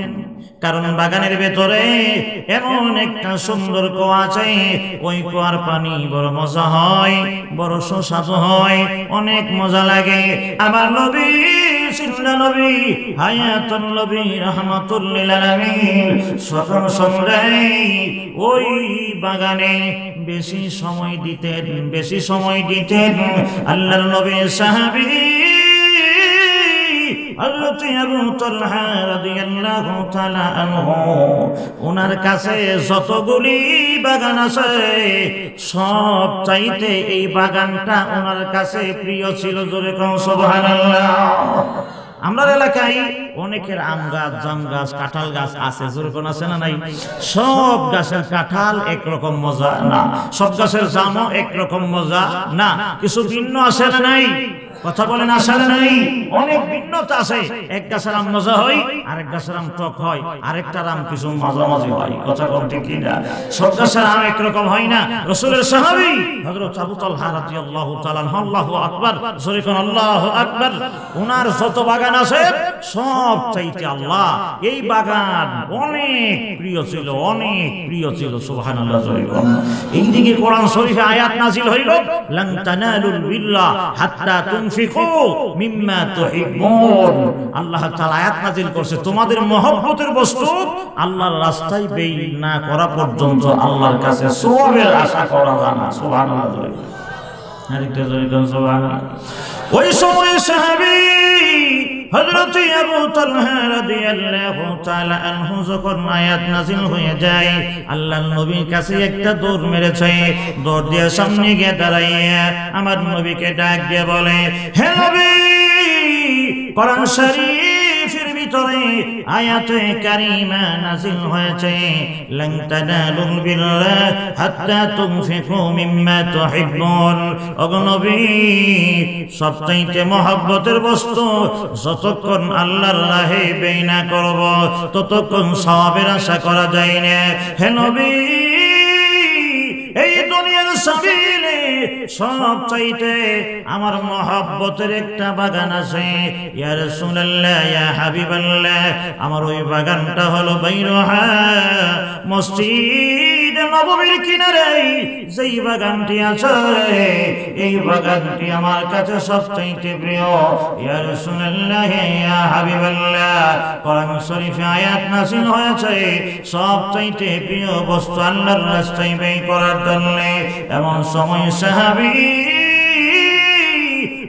কারণ বাগানের ভেতরে এমন একটা সুন্দর কুয়া আছে, ওই কুয়ার পানি বড় মজা হয়, বড় সুস্বাদু হয়, অনেক মজা লাগে। আমার নবী সিন্না নবী হায়াতুল নবী রাহমাতুল লিল আলামিন সকাল সন্ধ্যায় ওই বাগানে বেশি সময় দিতেন। আল্লাহর নবীর সাহাবী হযরত আবু তালহা রাদিয়াল্লাহু তাআলা আনহু ওনার কাছে যতগুলি বাগান আছে সব চাইতে এই বাগানটা ওনার কাছে প্রিয় ছিল। জোরে কোন সুবহানাল্লাহ। আমার এলাকায় অনেকের আম গাছ, জাম গাছ, কাঁঠাল গাছ আছে। জোরে কোন আছে না নাই? সব গাছের কাঁঠাল একরকম মজা না, সব গাছের জামও একরকম মজা না, কিছু ভিন্ন আছে না নাই? কথা বলেন আছে না নাই? অনেক ভিন্নতা আছে। এক গাছের আম মজা হয়, আরেক গাছের আম টক হয়, আরেকটার আম কিছু মাঝামাঝি হয়। কথা বলতে ঠিক কি না? সব গাছের আম একরকম হয় না। রাসূলের সাহাবী হযরত আবু তালহা রাদিয়াল্লাহু তাআলা আল্লাহু আকবার, জোরে কোন আল্লাহু আকবার। ওনার যত বাগান আছে সব চাইতে আল্লাহ এই বাগান অনেক প্রিয় ছিল, অনেক প্রিয় ছিল। সুবহানাল্লাহ জোরে কোন। এইদিকে কোরআন শরীফে আয়াত নাযিল হইল লান তানালুল বিররা হাত্তা তুনফিকু মিম্মা তুহিব্বুন। আল্লাহ তাআলা আয়াত নাযিল করছে তোমাদের মহব্বতের বস্তু আল্লাহর রাস্তায় ব্যয় না করা পর্যন্ত আল্লাহর কাছে সওয়াবের আশা করা যায় না। সুবহানাল্লাহ জোরে আরেকটা জোরে কোন সুবহানাল্লাহ। ওই সময় সাহাবী হযরত আবু তালহা রাদিয়াল্লাহু তাআলা আনহু যখন আয়াত নাযিল হয়ে যায় আল্লাহর নবীর কাছে একটা দৌড় মেরেছে। দৌড় দিয়ে সামনে গিয়ে দাঁড়াইয়া আমার নবীকে ডাক দিয়ে বলে, হে নবী, কোরআন শরীফের ভিতরে আয়াতে কারিমা নাযিল হয়েছে লান তানালুল বিররা হাত্তা তুনফিকু মিম্মা তুহিব্বুন। ওগো নবী, সবচাইতে মহব্বতের বস্তু যতক্ষণ আল্লাহর রাহে ব্যয় না করব ততক্ষণ সওয়াবের আশা করা যায় না। হে নবী, এই দুনিয়ার সাবিলে সবচাইতে আমার মহব্বতের একটা বাগান আছে। ইয়া রাসূলুল্লাহ, ইয়া হাবিবাল্লাহ, আমার ওই বাগানটা হলো বাইরুহা, মসজিদ নববীর কিনারে যেই বাগানটি আছে এই বাগানটি আমার কাছে সবচাইতে প্রিয়। ইয়া রাসূলুল্লাহ, ইয়া হাবিবাল্লাহ, কোরআন শরীফে আয়াত নাযিল হয়েছে সবচাইতে প্রিয় বস্তু আল্লাহর রাস্তায় ব্যয় করার জন্য। এমন সময় সাহাবী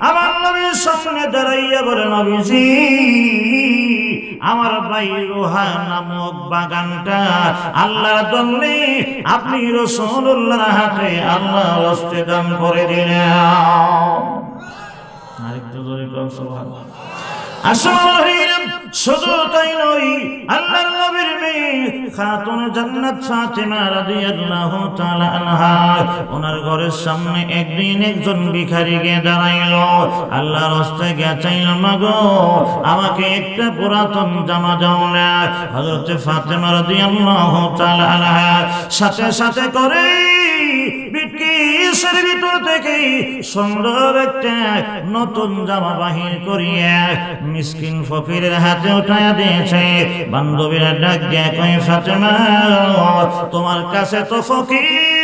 আমার নবীর সামনে দাঁড়াইয়া বলে, নবীজি, আমার বাইরুহা নামক বাগানটা আল্লাহর জন্য আপনি রাসূলুল্লাহর হাতে আল্লাহর রাস্তায় দান করে দিলেন। আরেকটু জোরে বলুন সুবহানাল্লাহ। আসলে শুধু তাই নয়, আল্লাহর নবীর মেয়ে খাতুনে জান্নাত ফাতিমা রাদিয়াল্লাহু তাআলা আনহা, ওনার ঘরের সামনে একদিন একজন ভিখারি গিয়ে দাঁড়াইলো। আল্লাহর রাস্তায় গিয়ে চাইল, মাগো আমাকে একটা পুরাতন জামা দাও না। হযরত ফাতিমা রাদিয়াল্লাহু তাআলা আনহা সাথে সাথে করে বিটকিসের ভিতর থেকে সুন্দর একটা নতুন জামা বাহির করিয়া মিসকিন ফকিরের হাতে উঠাইয়া দিয়েছে। বান্ধবীরা ডাক দিয়ে কয়, ফাতেমা তোমার কাছে তো ফকির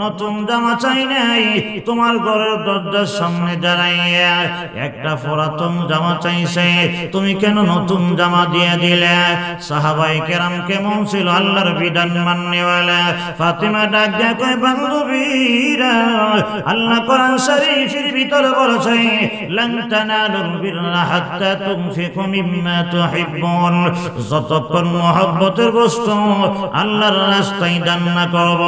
নতুন জামা চাই নাই, তোমার ঘরের দরজার সামনে দাঁড়াইয়া একটা পুরাতন জামা চাইছে, তুমি কেন নতুন জামা দিয়ে দিলে? সাহাবায়ে কেরাম কেমন ছিল আল্লাহর বিধান মাননেওয়ালা। ফাতিমা ডাক দিয়ে কয়, বান্ধবীরা আল্লাহ কোরআন শরীফের ভিতরে বলেছে, লান তানালুল বিররা হাত্তা তুনফিকু মিম্মা তুহিব্বুন, যতক্ষণ মহব্বতের বস্তু আল্লাহর রাস্তায় দান না করব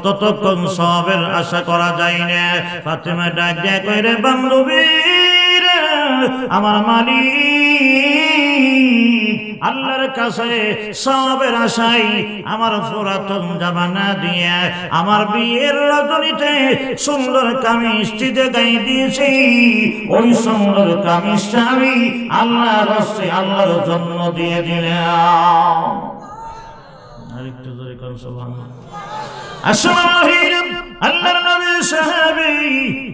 ততক্ষণ সওয়াবের আশা করা যায় না। ফাতিমা ডাক দিয়ে কয়, রে বান্ধবীরা আমার মালিক আল্লাহর কাছে সওয়াবের আশায় আমার পুরাতন জামা না দিয়ে আমার বিয়ের রজনীতে সুন্দর কামিজটিতে গায়ে দিয়েছি, ওই সুন্দর কামিজটা আমি আল্লাহর রাস্তায় আল্লাহর জন্য দিয়ে দিলাম। আরেকটু জোরে কোন সুবহানাল্লাহ। আল্লাহর নবীর সাহাবী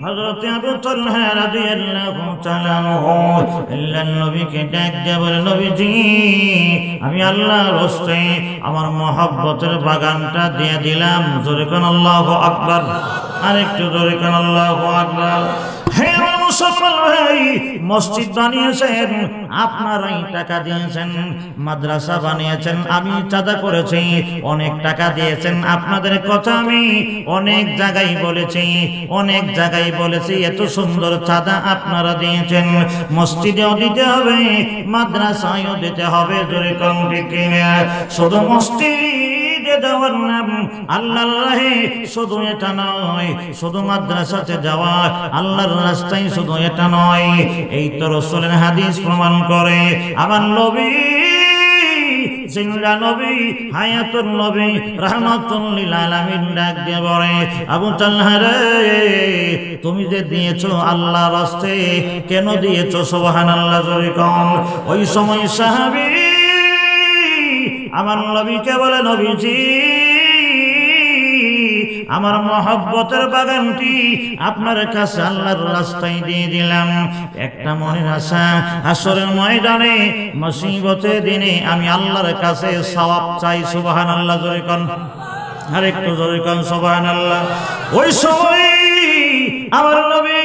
হযরত আবু তালহা রাদিয়াল্লাহু তাআলা আনহু আল্লাহর নবীকে ডাক দিয়ে বলে, নবীজি আমি আল্লাহর রাস্তায় আমার মহব্বতের বাগানটা দিয়ে দিলাম। জোরে কোন আল্লাহু আকবার। আরেকটু জোরে কোন আল্লাহু আকবার। হে আমার মুসলমান ভাই, মসজিদ বানিয়েছেন আপনারাই টাকা দিয়েছেন, মাদ্রাসা বানিয়েছেন আমি চাঁদা করেছি, অনেক টাকা দিয়েছেন। আপনাদের কথা আমি অনেক জায়গায় বলেছি, এত সুন্দর চাঁদা আপনারা দিয়েছেন, মসজিদেও দিতে হবে, মাদ্রাসায়ও দিতে হবে। জোরে কোন ঠিক কিনা? শুধু মসজিদ দেওয়ার নাম আল্লাহর রাহে শুধু এটা নয়, শুধু মাদ্রাসাতে যাওয়া আল্লাহর রাস্তায় শুধু এটা নয়। এই তো রাসূলের হাদিস প্রমাণ করে। আমার নবী জিন্দা নবী, হায়াতুন নবী, রাহমাতুল লিল আলামিন ডাক দিয়ে বলে, আবু তালহা রে তুমি যে দিয়েছো আল্লাহর রাস্তায়, কেন দিয়েছো? সুবহানাল্লাহ জোরে কোন। ওই সময় সাহাবী আমার নবীকে বলে, নবীজি আমার মহব্বতের বাগানটি আপনার কাছে আল্লাহর রাস্তায় দিয়ে দিলাম। একটা মনের আশা, হাসরের ময়দানে মুসিবতের দিনে আমি আল্লাহর কাছে সওয়াব চাই। সুবহানাল্লাহ জোরে কোন। আরেকটু জোরে কোন সুবহানাল্লাহ। ওই সময় আমার নবী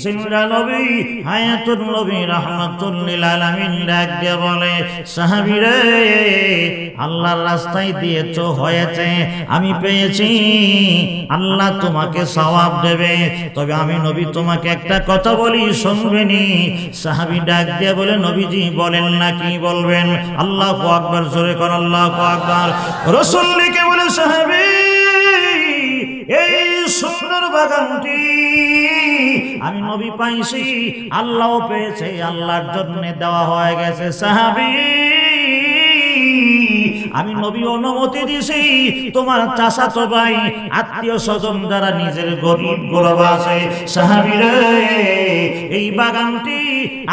জিন্দা নবী, হায়াতুন নবী, রাহমাতুল লিল আলামিন ডাক দিয়ে বলে, সাহাবীরা আল্লাহর রাস্তায় দিয়েছো হয়েছে, আমি পেয়েছি, আল্লাহ তোমাকে সওয়াব দেবে। তবে আমি নবী তোমাকে একটা কথা বলি, শুনবেনি? সাহাবী ডাক দিয়ে বলে, নবীজি বলেন না, কি বলবেন? আল্লাহু আকবার। জোরে কোন আল্লাহু আকবার। রাসূল লিখে বলে, সাহাবী এই সুন্দর বাগানটি আমি নবী পাইছি, আল্লাহও পেয়েছে, আল্লাহর জন্য দেওয়া হয়ে গেছে। সাহাবী আমি নবী অনুমতি দিছি, তোমার চাচাতো ভাই, আত্মীয় স্বজন যারা নিজের গরিব গোরবা আছে, সাহাবীরা এই বাগানটি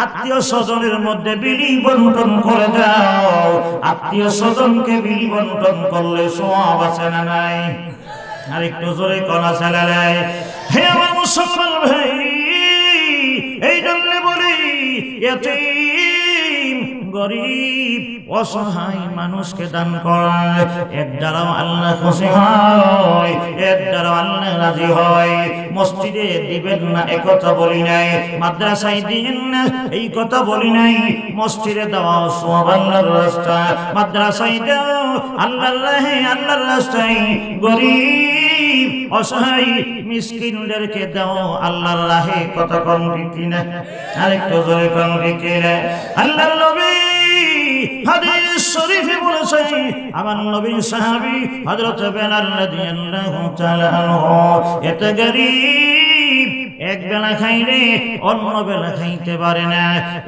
আত্মীয় স্বজনের মধ্যে বিলি বন্টন করে দাও। আত্মীয় স্বজনকে বিলি বন্টন করলে সওয়াব আছে না নাই? আরেকটু জোরে কোন চালালে। হে আমার মুসলমান ভাই, এই জন্য বলি এতিম, গরিব, অসহায় মানুষকে দান করা, এর দ্বারাও আল্লাহ খুশি হয়, এর দ্বারাও আল্লাহ রাজি হয়। মসজিদে দিবেন না এ কথা বলি নাই, মাদ্রাসায় দিবেন না এই কথা বলি নাই। মসজিদে দেওয়া সওয়াব আল্লাহর রাস্তা, মাদ্রাসায় দাও আল্লাহর রাহে, আল্লাহর রাস্তায়। গরিব, অসহায়, মিসকিনদেরকে দাও আল্লাহর রাহে। কথা কোন ঠিক কিনা? আরেকটু জোরে কোন ঠিক কিনা? আল্লাহর নবী হাদিস শরীফে বলেছেন, আমার নবীর সাহাবী হযরত বেলাল রাদিয়াল্লাহু তাআলা আনহু এত গরীব এক বেলা খাইলে অন্য বেলা খাইতে পারে না।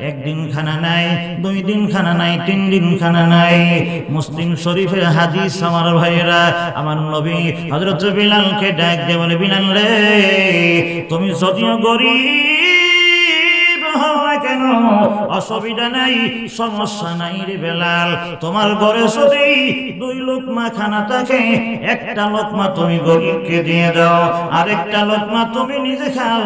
একদিন খানা নাই, 2 দিন খানা নাই, 3 দিন খানা নাই। মুসলিম শরীফের হাদিস আমার ভাইয়েরা, আমার নবী হযরত বিলালকে ডাক দিয়ে বলে, বিলাল রে, তুমি যদিও গরীব হও না কেন অসুবিধা নাই, সমস্যা নাই রে বেলাল। তোমার ঘরে যদি 2 লোকমা খানা থাকে, একটা লোকমা তুমি গরীবকে দিয়ে দাও, আরেকটা লোকমা তুমি নিজে খাও,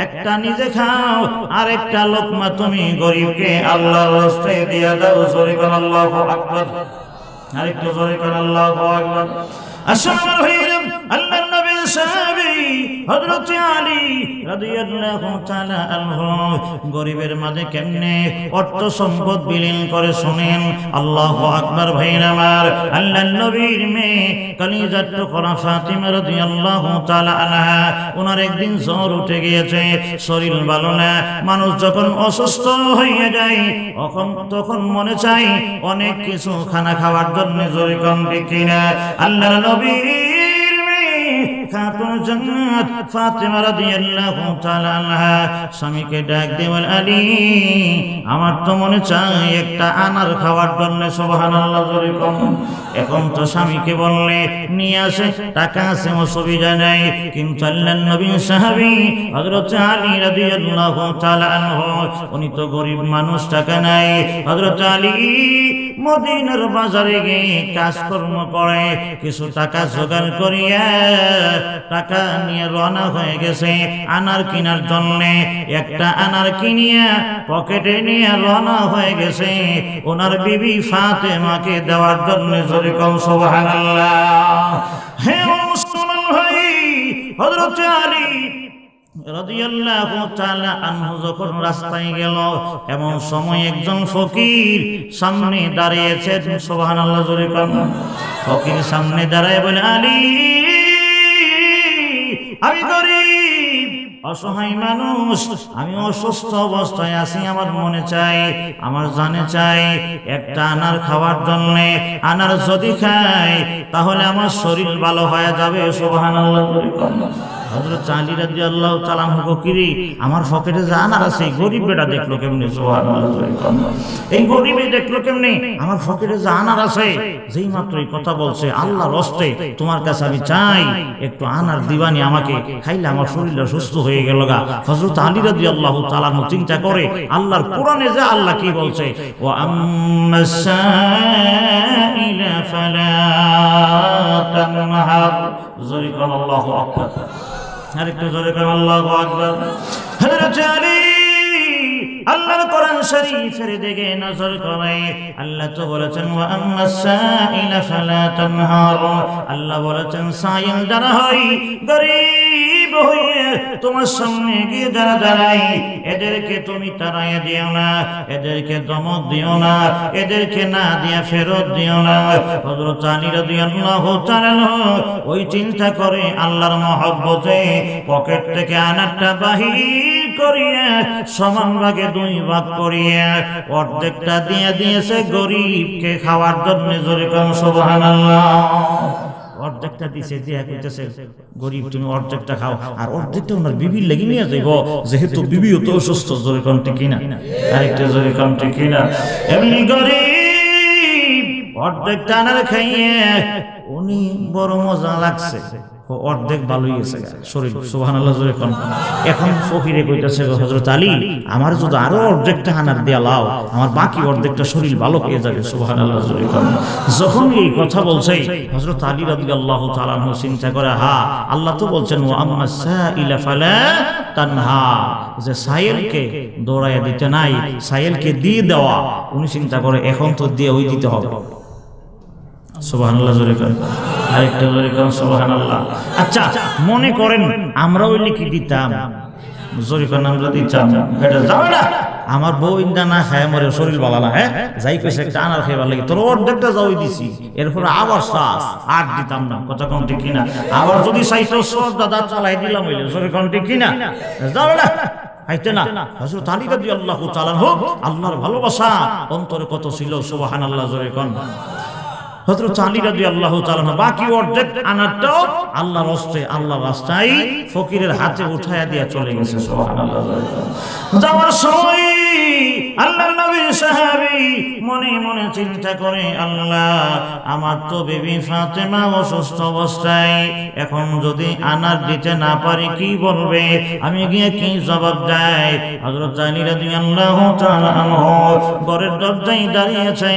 একটা নিজে খাও, আরেকটা লোকমা তুমি গরীবকে আল্লাহর রাস্তায় দিয়ে দাও। জোরে করে আল্লাহু আকবার, আরেকটু জোরে করে আল্লাহু আকবার। আসলে ভাইরা, আল্লাহর নবীর সাহাবী হযরত আলী রাদিয়াল্লাহু তাআলা আনহু গরিবের মাঝে কেমনে অর্থ সম্পদ বিলীন করে শুনেন। আল্লাহু আকবার ভাইরা আমার। আল্লাহর নবীর মেয়ে কলিজার টুকরা ফাতিমা রাদিয়াল্লাহু তাআলা আনহা, ওনার একদিন জ্বর উঠে গিয়েছে, শরীর ভালো না। মানুষ যখন অসুস্থ হয়ে যায় তখন মনে চাই অনেক কিছু খানা খাওয়ার জন্য। জোরে কোন ঠিক না? আল্লাহর নবীর খাতুন জান্নাত ফাতিমা রাদিয়াল্লাহু তাআলা আনহা স্বামীকে ডাক দিয়ে বলে, আলী, আমার তো মনে চায় একটা আনার খাওয়ার জন্য। সুবহানাল্লাহ, জোরে কম। এখন তো স্বামীকে বললে নিয়ে আসে, টাকা আছে, অসুবিধা নাই। কিন্তু আল্লাহর নবীর সাহাবী হযরত আলী রাদিয়াল্লাহু তাআলা আনহু, উনি তো গরিব মানুষ, টাকা নাই। হযরত আলী মদিনার বাজারে গিয়ে কাজকর্ম করে কিছু টাকা জোগাড় করিয়া টাকা নিয়ে রওনা হয়ে গেছে আনার কেনার জন্য। একটা আনার কিনিয়া পকেটে নিয়ে রওনা হয়ে গেছে ওনার বিবি ফাতেমাকে দেওয়ার জন্য। জোরে কোন সুবহানাল্লাহ। হে মুসলমান ভাই, হযরত আলী রাদিয়াল্লাহু তাআলা আনহু যখন রাস্তায় গেল, এমন সময় একজন ফকির সামনে দাঁড়িয়েছেন। সুবহানাল্লাহ, জোরে কোন। ফকির সামনে দাঁড়ায় বলে, আলী, আমি গরিব অসহায় মানুষ, আমি অসুস্থ অবস্থায় আছি, আমার মনে চাই, আমার জানে চাই একটা আনার খাওয়ার জন্য। আনার যদি খাই তাহলে আমার শরীর ভালো হয়ে যাবে। সুবহানাল্লাহ। হযরত আলী রাদিয়াল্লাহু তাআলা আনহু, কিরে, আমার পকেটে যে আনার আছে, গরিব বেটা দেখলো কেমনে? সুবহানাল্লাহ। এই গরিবে দেখলো কেমনে আমার পকেটে যে আনার আছে? যেই মাত্র এই কথা বলছে, আল্লাহর রাস্তে তোমার কাছে আমি চাই একটু আনার দিবানি, আমাকে খাইলে আমার শরীরটা সুস্থ হয়ে গেল গা। হযরত আলী রাদিয়াল্লাহু তাআলা আনহু চিন্তা করে, আল্লাহর কোরআনে যে আল্লাহ কি বলছে, ওয়া আম্মাস সাইলা ফালা তানহার। জোরে কোন আল্লাহু আকবার, আরেকটু জোরে কোন আল্লাহু আকবার। হযরত আলী আল্লাহর কোরআন শরীফের দিকে নজর করে। আল্লাহ তো বলেছেন, ওয়া আম্মাস সাইলা ফালা তানহার। আল্লাহ বলেছেন, সাইল যারা হয়, গরিব হয়ে তোমার সামনে গিয়ে যারা দাঁড়ায়, এদেরকে তুমি তাড়াইয়া দিও না, এদেরকে দমক দিও না, এদেরকে না দিয়া ফেরত দিও না। হযরত আলী রাদিয়াল্লাহু তাআলা ওই চিন্তা করে আল্লাহর মহব্বতে পকেট থেকে আনারটা বাহির করিয়া সমান ভাগে 2 ভাগ করিয়া অর্ধেকটা দিয়ে দিয়েছে গরিবকে খাওয়ার জন্য। জোরে কোন সুবহানাল্লাহ। অর্ধেকটা দিছে, দিয়া কইতেছে, গরিব তুমি অর্ধেকটা খাও, আর অর্ধেকটা ওনার বিবির লাগি নিয়ে যাইব, যেহেতু বিবিও তো অসুস্থ। জোরে কোন ঠিক কিনা? আরেকটা জোরে কোন ঠিক কিনা? এমনি গরিব অর্ধেকটা আনার খাইয়ে উনি বড় মজা লাগছে, অর্ধেক ভালোই গেছে শরীর। সুবহানাল্লাহ, জোরে কোন। এখন ফকিরে কইতেছে, হযরত আলী, আমার যদি আরো অর্ধেকটা আনার দিয়া লাও, আমার বাকি অর্ধেকটা শরীর ভালো হয়ে যাবে। সুবহানাল্লাহ, জোরে কোন। যখন এই কথা বলছে, হযরত আলী রাদিয়াল্লাহু তাআলা আনহু চিন্তা করে, হ্যাঁ, আল্লাহ তো বলছেন, ওয়া আম্মাস সাইলা ফালা তানহা, যে সাইলকে দৌড়াইয়া দিতে নাই, সাইলকে দিয়ে দেওয়া। উনি চিন্তা করে, এখন তো দিয়ে ওই দিতে হবে। সুবহানাল্লাহ, জোরে কোন। আরেকটা জোরে কোন সুবহানাল্লাহ। আচ্ছা, মনে করেন আমরা ওই লিখি দিতাম, জোরে কোন, আমরা দিতাম, এটা যাবে না, আমার বউ ইন্দা না খায় মরে, শরীর ভালো না, হ্যাঁ, যাই কইছে একটা আনার খাইবার লাগে, তোর অর্ধেকটা যাওই দিছি, এরপর আবার শ্বাস আর দিতাম না। কথা কোন ঠিক কিনা? আবার যদি চাইতো সব দাদা চালাই দিলাম, হইলে জোরে কোন ঠিক কিনা? যাবে না, আইতে না। হযরত আলী রাদিয়াল্লাহু তাআলা আনহু, আল্লাহর ভালোবাসা অন্তরে কত ছিল। সুবহানাল্লাহ, জোরে কোন। হযরত আলী রাদিয়াল্লাহু তাআলা বাকি অর্ধেক আনারটাও আল্লাহর রাস্তায় আল্লাহর রাস্তায় ফকিরের হাতে উঠায়া দিয়া চলে গেছে সুবহানাল্লাহ। যাওয়ার সময় আল্লাহর নবীর সাহাবী মনে মনে চিন্তা করে, আল্লাহ আমার তো বিবি ফাতেমা অসুস্থ অবস্থায়, এখন যদি আনার দিতে না পারি কি বলবে, আমি গিয়ে কি জবাব দেয়? হযরত আলী রাদিয়াল্লাহু তাআলা আনহু ঘরের দরজায় দাঁড়িয়ে আছে,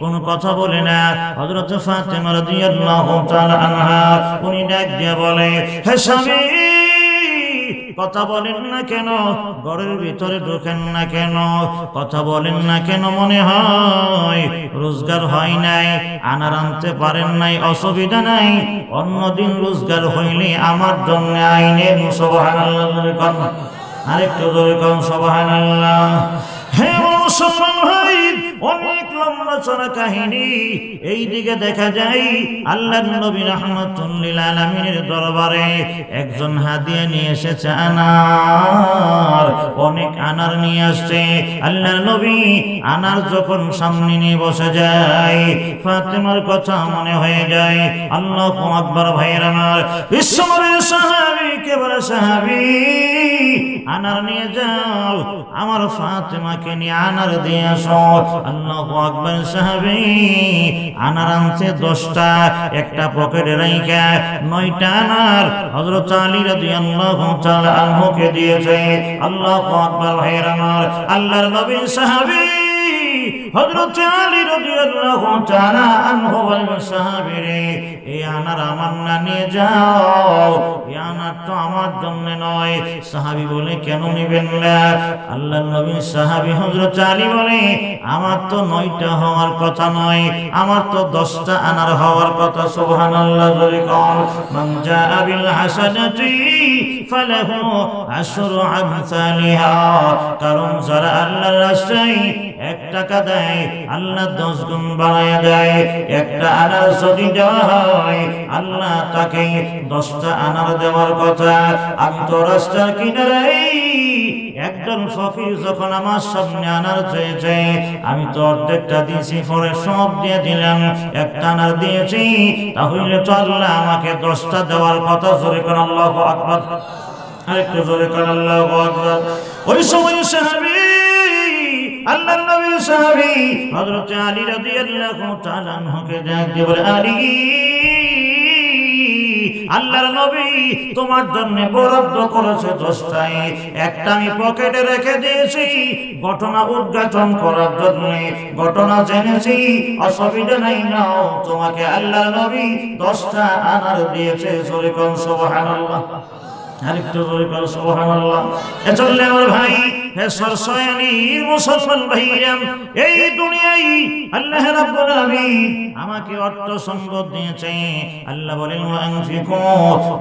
কোনো কথা বলে না। হযরত ফাতেমা রাদিয়াল্লাহু তাআলা আনহা উনি ডাক দিয়ে বলে, হে স্বামী কথা বলেন না কেন, ঘরের ভিতরে ঢোকেন না কেন, কথা বলেন না কেন? মনে হয় রোজগার হয় নাই, আনার আনতে পারেন নাই, অসুবিধা নাই, অন্যদিন রোজগার হইলে আমার জন্য আইনের। সুবহানাল্লাহ, আরেকটু জোরে কোন সুবহানাল্লাহ। হে মুসলমান ভাই, অনেক লম্বা চড়া কাহিনী। এই দিকে দেখা যায় আল্লাহর নবী রাহমাতুল লিল আলামিনের দরবারে একজন হাদিয়া নিয়ে এসেছে, আনার, অনেক আনার নিয়ে আসছে। আল্লাহর নবী আনার যখন সামনে নিয়ে বসে যায়, ফাতেমার কথা মনে হয়ে যায়। আল্লাহু আকবার। ভাইয়ের আমার, বিশ্বনবীর সাহাবী, কেবলা সাহাবী, আনার নিয়ে যাও, আমার ফাতেমাকে নিয়ে আনার দিয়ে আসো। আল্লাহু আকবার। সাহাবী আনার আনছে 10টা, একটা পকেটে রাইখা 9টা আনার হযরত আলী রাদিয়াল্লাহু তাআলা আনহুকে দিয়েছে। আল্লাহু আকবার। ভাইয়ের আমার, আল্লাহর নবীর সাহাবী হযরত আলী রাদিয়াল্লাহু তাআলা আনহু বলেন, সাহাবীরে এই আনার আমার না, নিয়ে যাও, এই আনার তো আমার জন্য নয়। সাহাবী বলে, কেন নিবেন না? আল্লাহর নবীর সাহাবী হযরত আলী বলে, আমার তো 9টা হওয়ার কথা নয়, আমার তো 10টা আনার হওয়ার কথা। সুবহানাল্লাহ। মান জাআ বিল হাসানাতি ফালাহু আশরু আমসালিহা। কারণ যারা আল্লাহর রাস্তায় 1 টাকা দেয়, আল্লাহ 10 গুণ বাড়ায়া দেয়। একটা আনার যদি দেওয়া হয়, আল্লাহ তাকে 10টা আনার দেওয়ার কথা। আমি তো রাস্তার কিনারে একজন ফকির যখন আমার সামনে আনার চেয়েছে, আমি তো অর্ধেকটা দিয়েছি, পরে সব দিয়ে দিলাম, একটা আনার দিয়েছি, তাহলে তো আল্লাহ আমাকে 10টা দেওয়ার কথা। জোরে কোন আল্লাহু আকবার। আরেকটু জোরে কোন আল্লাহু আকবার। ওই সময় সাহাবী, আল্লাহর নবীর সাহাবী হযরত আলী রাদিয়াল্লাহু তাআলা আনহুকে ডাক দিয়ে বলে, আলী, আল্লাহর নবী তোমার জন্য বরাদ্দ করেছে 10টায়, একটা আমি পকেটে রেখে দিয়েছি ঘটনা উদ্ঘাটন করার জন্য, ঘটনা জেনেছি, অসুবিধা নাই, নাও, তোমাকে আল্লাহর নবী 10টা আনার দিয়েছে। জোরে কোন সুবহানাল্লাহ। আরেকটু জোরে কোন সুবহানাল্লাহ। এজন্য আমার ভাই, হে সরসয়ানির মুসলমান ভাইরা, এই দুনিয়ায় আল্লাহ রাব্বুল আলামিন আমাকে অর্থ সম্পদ দিয়েছে। আল্লাহ বলেন, ওয়া আনফিকু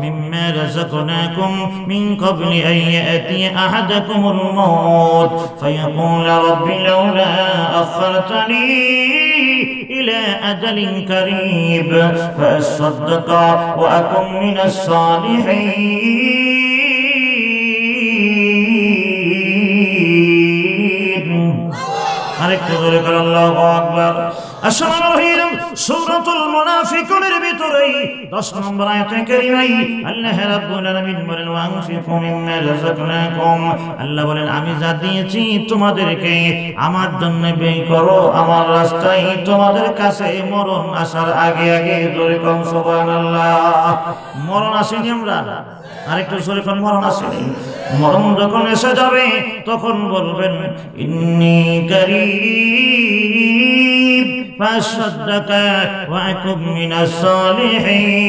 মিম্মা রাযাকনাকুম মিন ক্বাবলি আন ইয়াতিয়া আহাদাকুমুল মাউত ফায়াকুল রাব্বি লাউলা আখখারতানি ইলা আজালিন কারীব ফাসাদদাকা ওয়া আকুম মিনাস সালিহিন। আরেকটু জোরে করে আল্লাহু আকবার। আসসালামু সূরাতুল মুনাফিকুনের ভিতরে 10 নম্বর আয়াতে কারিমাই আল্লাহ রাব্বুল আলামিন বলেন, ওয়া আনফিকু মিম্মা রাযাকনাকুম। আল্লাহ বলেন, আমি যা দিয়েছি তোমাদেরকে আমার জন্য ব্যয় করো, আমার রাস্তায়। তোমাদের কাছে মরণ আসার আগে আগে। জোরে কোন সুবহানাল্লাহ। মরণ আসেনি আমরা, আরেকটু জোরে কোন মরণ আসেনি। মরণ যখন এসে যাবে তখন বলবেন, ইন্নী কারীব ফাসাদদাকা ওয়া আকুম মিনাস সালিহিন।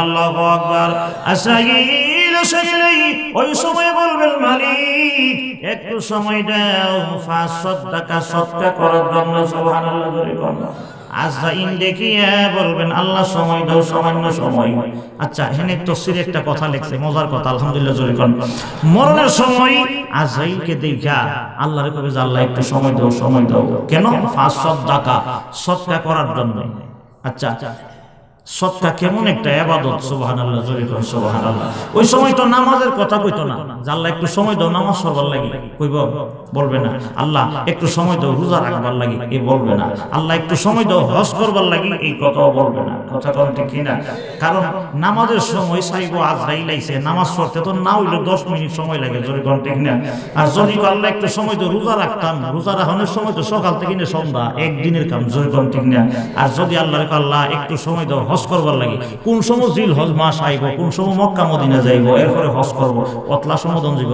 আল্লাহু আকবার। আসাইল আসাইলাই, ওই সময় বলবেন, মালিক একটু সময় দাও ফাসাদদাকা, সদকা করার জন্য। সুবহানাল্লাহ। জোরে কোন আজরাইল দেখিয়ে বলবেন, আল্লাহ সময় দাও, সামান্য সময়। আচ্ছা, এখানে তাফসীরে একটা কথা লিখছে, মজার কথা, আলহামদুলিল্লাহ। জোরে কোন মরণের সময় আজরাইলকে দেখা আল্লাহর কবে যে আল্লাহ একটু সময় দাও, সময় দাও। কেন? ফাসাদদাকা, সদকা করার জন্য। আচ্ছা, সদকা কেমন একটা ইবাদত, সুবহানাল্লাহ, জোরে কোন সুবহানাল্লাহ। ওই সময় তো নামাজের কথা কইতো না, আল্লাহ একটু সময় দাও নামাজ পড়বার লাগি, কইব? বলবে না। আল্লাহ একটু সময় দাও রোজা রাখবার লাগি, এ বলবে না। আল্লাহ একটু সময় দাও হজ করবার লাগি, এই কথাও বলবে না। কথা কোন ঠিক কিনা? কারণ নামাজের সময় চাইবো আজরাইল আইছে, নামাজ পড়তে তো না হইলে 10 মিনিট সময় লাগে, জোরে কোন ঠিক না? আর যদি আল্লাহ একটু সময় দাও রোজা রাখতাম, রোজা রাখানোর সময় তো সকাল থেকে নিয়ে সন্ধ্যা, একদিনের কাম, জোরে কোন ঠিক না? আর যদি আল্লাহ একটু সময় দাও হজ করবার লাগে, কোন সময় জিল হজ মাস আইব, কোন সময় মক্কা মদিনা যাইব, এরপরে হজ করব, অতলা সমাধান জীব।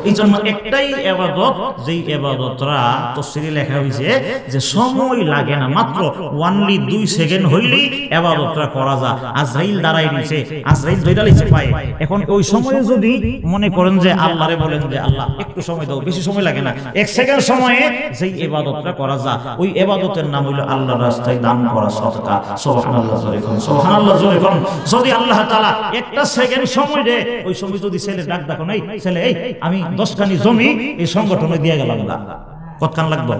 এই জন্য একটাই ইবাদত, যেই ইবাদতরা তাফসীরে লেখা হয়েছে যে সময় লাগে না, মাত্র ওয়ানলি 2 সেকেন্ড হইলেই ইবাদতটা করা যায়। আজরাইল দাঁড়াই দিয়েছে, আজরাইল ধইরা লইছে পায়। এখন ওই সময়ে যদি মনে করেন যে আল্লাহরে বলেন যে আল্লাহ একটু সময় দাও, বেশি সময় লাগে না, 1 সেকেন্ড সময়ে যেই ইবাদতটা করা যায়, ওই ইবাদতের নাম হলো আল্লাহর রাস্তায় দান করা সদকা। সুবহানাল্লাহ, জোরে কোন সুবহানাল্লাহ, জোরে কোন। যদি আল্লাহ তাআলা 1টা সেকেন্ড সময় দেয়, ওই সময় যদি ছেলে দেখো নাই ছেলে, এই আমি 10 খানি জমি এই সংগঠনে দিয়ে গেলাম, কতক্ষণ লাগবে?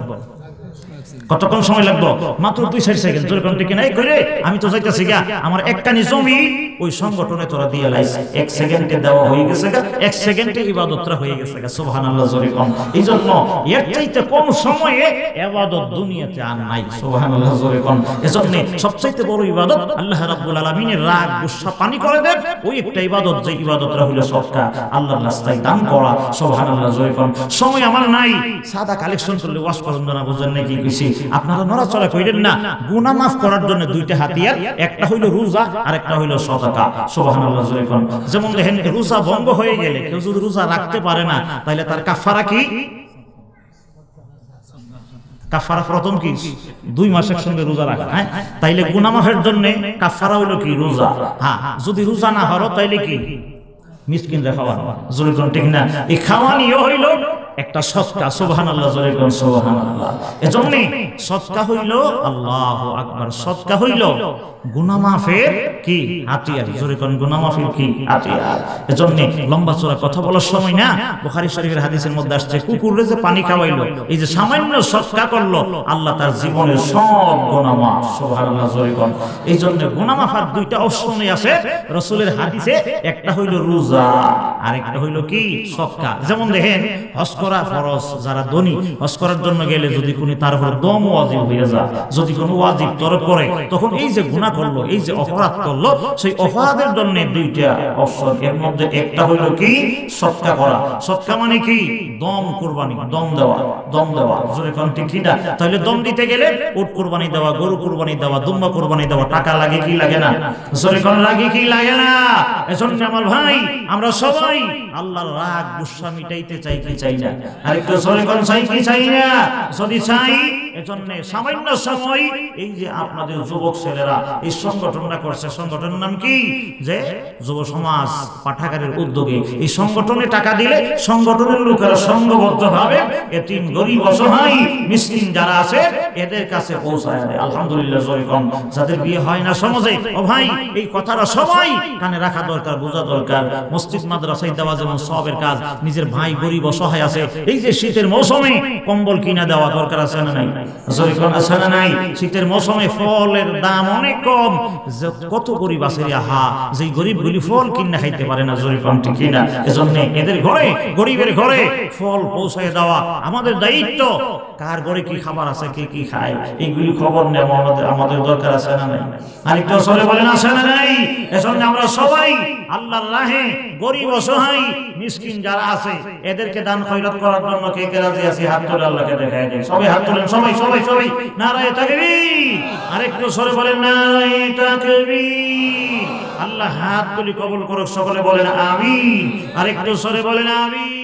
কতক্ষণ সময় লাগবে? মাত্র 2-4 সেকেন্ড। জোরে কোন ঠিক নাই কইরে আমি তো যাইতাছি গা, আমার একখানি জমি ওই সংগঠনে তোরা দিয়ে লাইছ, 1 সেকেন্ডে দেওয়া হয়ে গেছে গা, 1 সেকেন্ডে ইবাদতটা হয়ে গেছে গা। সুবহানাল্লাহ, জোরে কোন। এইজন্য এর চাইতে কম সময়ে ইবাদত দুনিয়াতে আর নাই। সুবহানাল্লাহ, জোরে কোন। এজন্য সবচেয়ে বড় ইবাদত আল্লাহ রাব্বুল আলামিনের রাগ গুসা পানি করে দেন, ওই একটা ইবাদত, যে ইবাদতটা হলো সদকা, আল্লাহর রাস্তায় দান করা। সুবহানাল্লাহ, জোরে কোন। সময় আমার নাই, সাদা কালেকশন করলে ওয়াশ করেন না, বুঝেন নাকি কইছি? আপনারা নড়াচড়া কইরেন না। গুনাহ মাফ করার জন্য 2টা হাতিয়ার, একটা হইল রোজা আর একটা হইল সদকা। সুবহানাল্লাহ, জোরে কোন। যেমন দেখেন রোজা ভঙ্গ হয়ে গেলে কেউ যদি রোজা রাখতে পারে না, তাহলে তার কাফারা কি? কাফারা প্রথম কি 2 মাস একসঙ্গে রোজা রাখা, হ্যাঁ? তাইলে গুনাহ মাফের জন্য কাফারা হইল কি? রোজা। হ্যাঁ, যদি রোজা না হলো তাইলে কি? মিসকিন রে খাওয়ানো, জোরে কোন ঠিক না? এই খাওয়ানিও হইল একটা সদকা। সুবহানাল্লাহ, জোরে কোন সুবহানাল্লাহ। এজন্য সদকা হইল, আল্লাহু আকবার, সদকা হইল গুনাহ মাফের কি? হাতিয়ার। জোরে কোন গুনাহ মাফের কি? হাতিয়ার। এজন্য লম্বা চড়া কথা বলার সময় না, বুখারী শরীফের হাদিসের মধ্যে আসছে, কুকুরে যে পানি খাওয়াইলো, এই যে সামান্য সদকা করলো, আল্লাহ তার জীবনের সব গুনাহ মাফ। সুবহানাল্লাহ, জোরে কোন। এইজন্য গুনাহ মাফের 2টা অপশনই আছে রাসূলের হাদিসে, একটা হইল রোজা আর একটা হইল কি? সদকা। যেমন দেখেন হজ করা ফরজ, যারা ধনী হজ করার জন্য গেলে যদি কোনো তার উপর দম ওয়াজিব হয়ে যায়, যদি কোনো ওয়াজিব তরক করে, তখন এই যে গুনাহ করলো, এই যে অপরাধ করলো, সেই অপরাধের জন্য 2টা অপশন। এর মধ্যে একটা হইল কি? সদকা করা। সদকা মানে কি? দম কুরবানি, দম দেওয়া, দম দেওয়া। জোরে কোন ঠিক না? তাহলে দম দিতে গেলে উট কুরবানি দেওয়া, গরু কুরবানি দেওয়া, দুম্বা কুরবানি দেওয়া, টাকা লাগে কি লাগে না? জোরে কোন লাগে কি লাগে না? এজন্য আমার ভাই, আমরা সবাই আল্লাহর রাগ গুসা মিটাইতে চাই কি চাই না? আরেকটু জোরে কোন চাই কি চাই না? যদি চাই, এজন্য সামান্য সময় এই যে আপনাদের যুবক ছেলেরা এই সংগঠনটা করছে, সংগঠনের নাম কি? যে যুব সমাজ পাঠাগারের উদ্যোগে। এই সংগঠনে টাকা দিলে সংগঠনের লোকেরা সংঘবদ্ধভাবে এতিম, গরিব, অসহায়, মিসকিন যারা আছে এদের কাছে পৌঁছায় দেয়। আলহামদুলিল্লাহ, জোরে কোন। যাদের বিয়ে হয় না সমাজে, ও ভাই এই কথাটা সবাই কানে রাখা দরকার, বোঝা দরকার। মসজিদ মাদ্রাসায় দেওয়া যেমন সবের কাজ, নিজের ভাই গরিব অসহায় আছে, এই যে শীতের মৌসুমে কম্বল কিনা দেওয়া দরকার আছে না নাই? জোরে কোন আছে না নাই? শীতের মৌসুমে ফলের দাম অনেক কম, কত গরিব আছে হা, যে গরিবগুলি ফল কিনা খাইতে পারে না। জোরে কোন ঠিক না? এজন্য এদের ঘরে, গরিবের ঘরে ফল পৌঁছায় দেওয়া আমাদের দায়িত্ব। কার ঘরে কি খাবার আছে, কে কি খায়, এইগুলি খবর নেওয়া আমাদের দরকার আছে না নাই? আরেকটা সরে বলেন আছে না নাই? এজন্য আমরা সবাই আল্লাহর রাহে গরিব, অসহায়, মিসকিন যারা আছে এদেরকে দান খয়রাত করার জন্য কে কে রাজি আছে? হাত তুলে আল্লাহকে দেখায় দেন। সবাই হাত তুলেন, সবাই সবাই সবাই। নারায়ে তাকবীর। আরেকটু সরে বলেন নারায়ে তাকবীর। আল্লাহ হাত তুলি কবুল করুক, সকলে বলেন আমিন। আরেকটু সরে বলেন আমিন।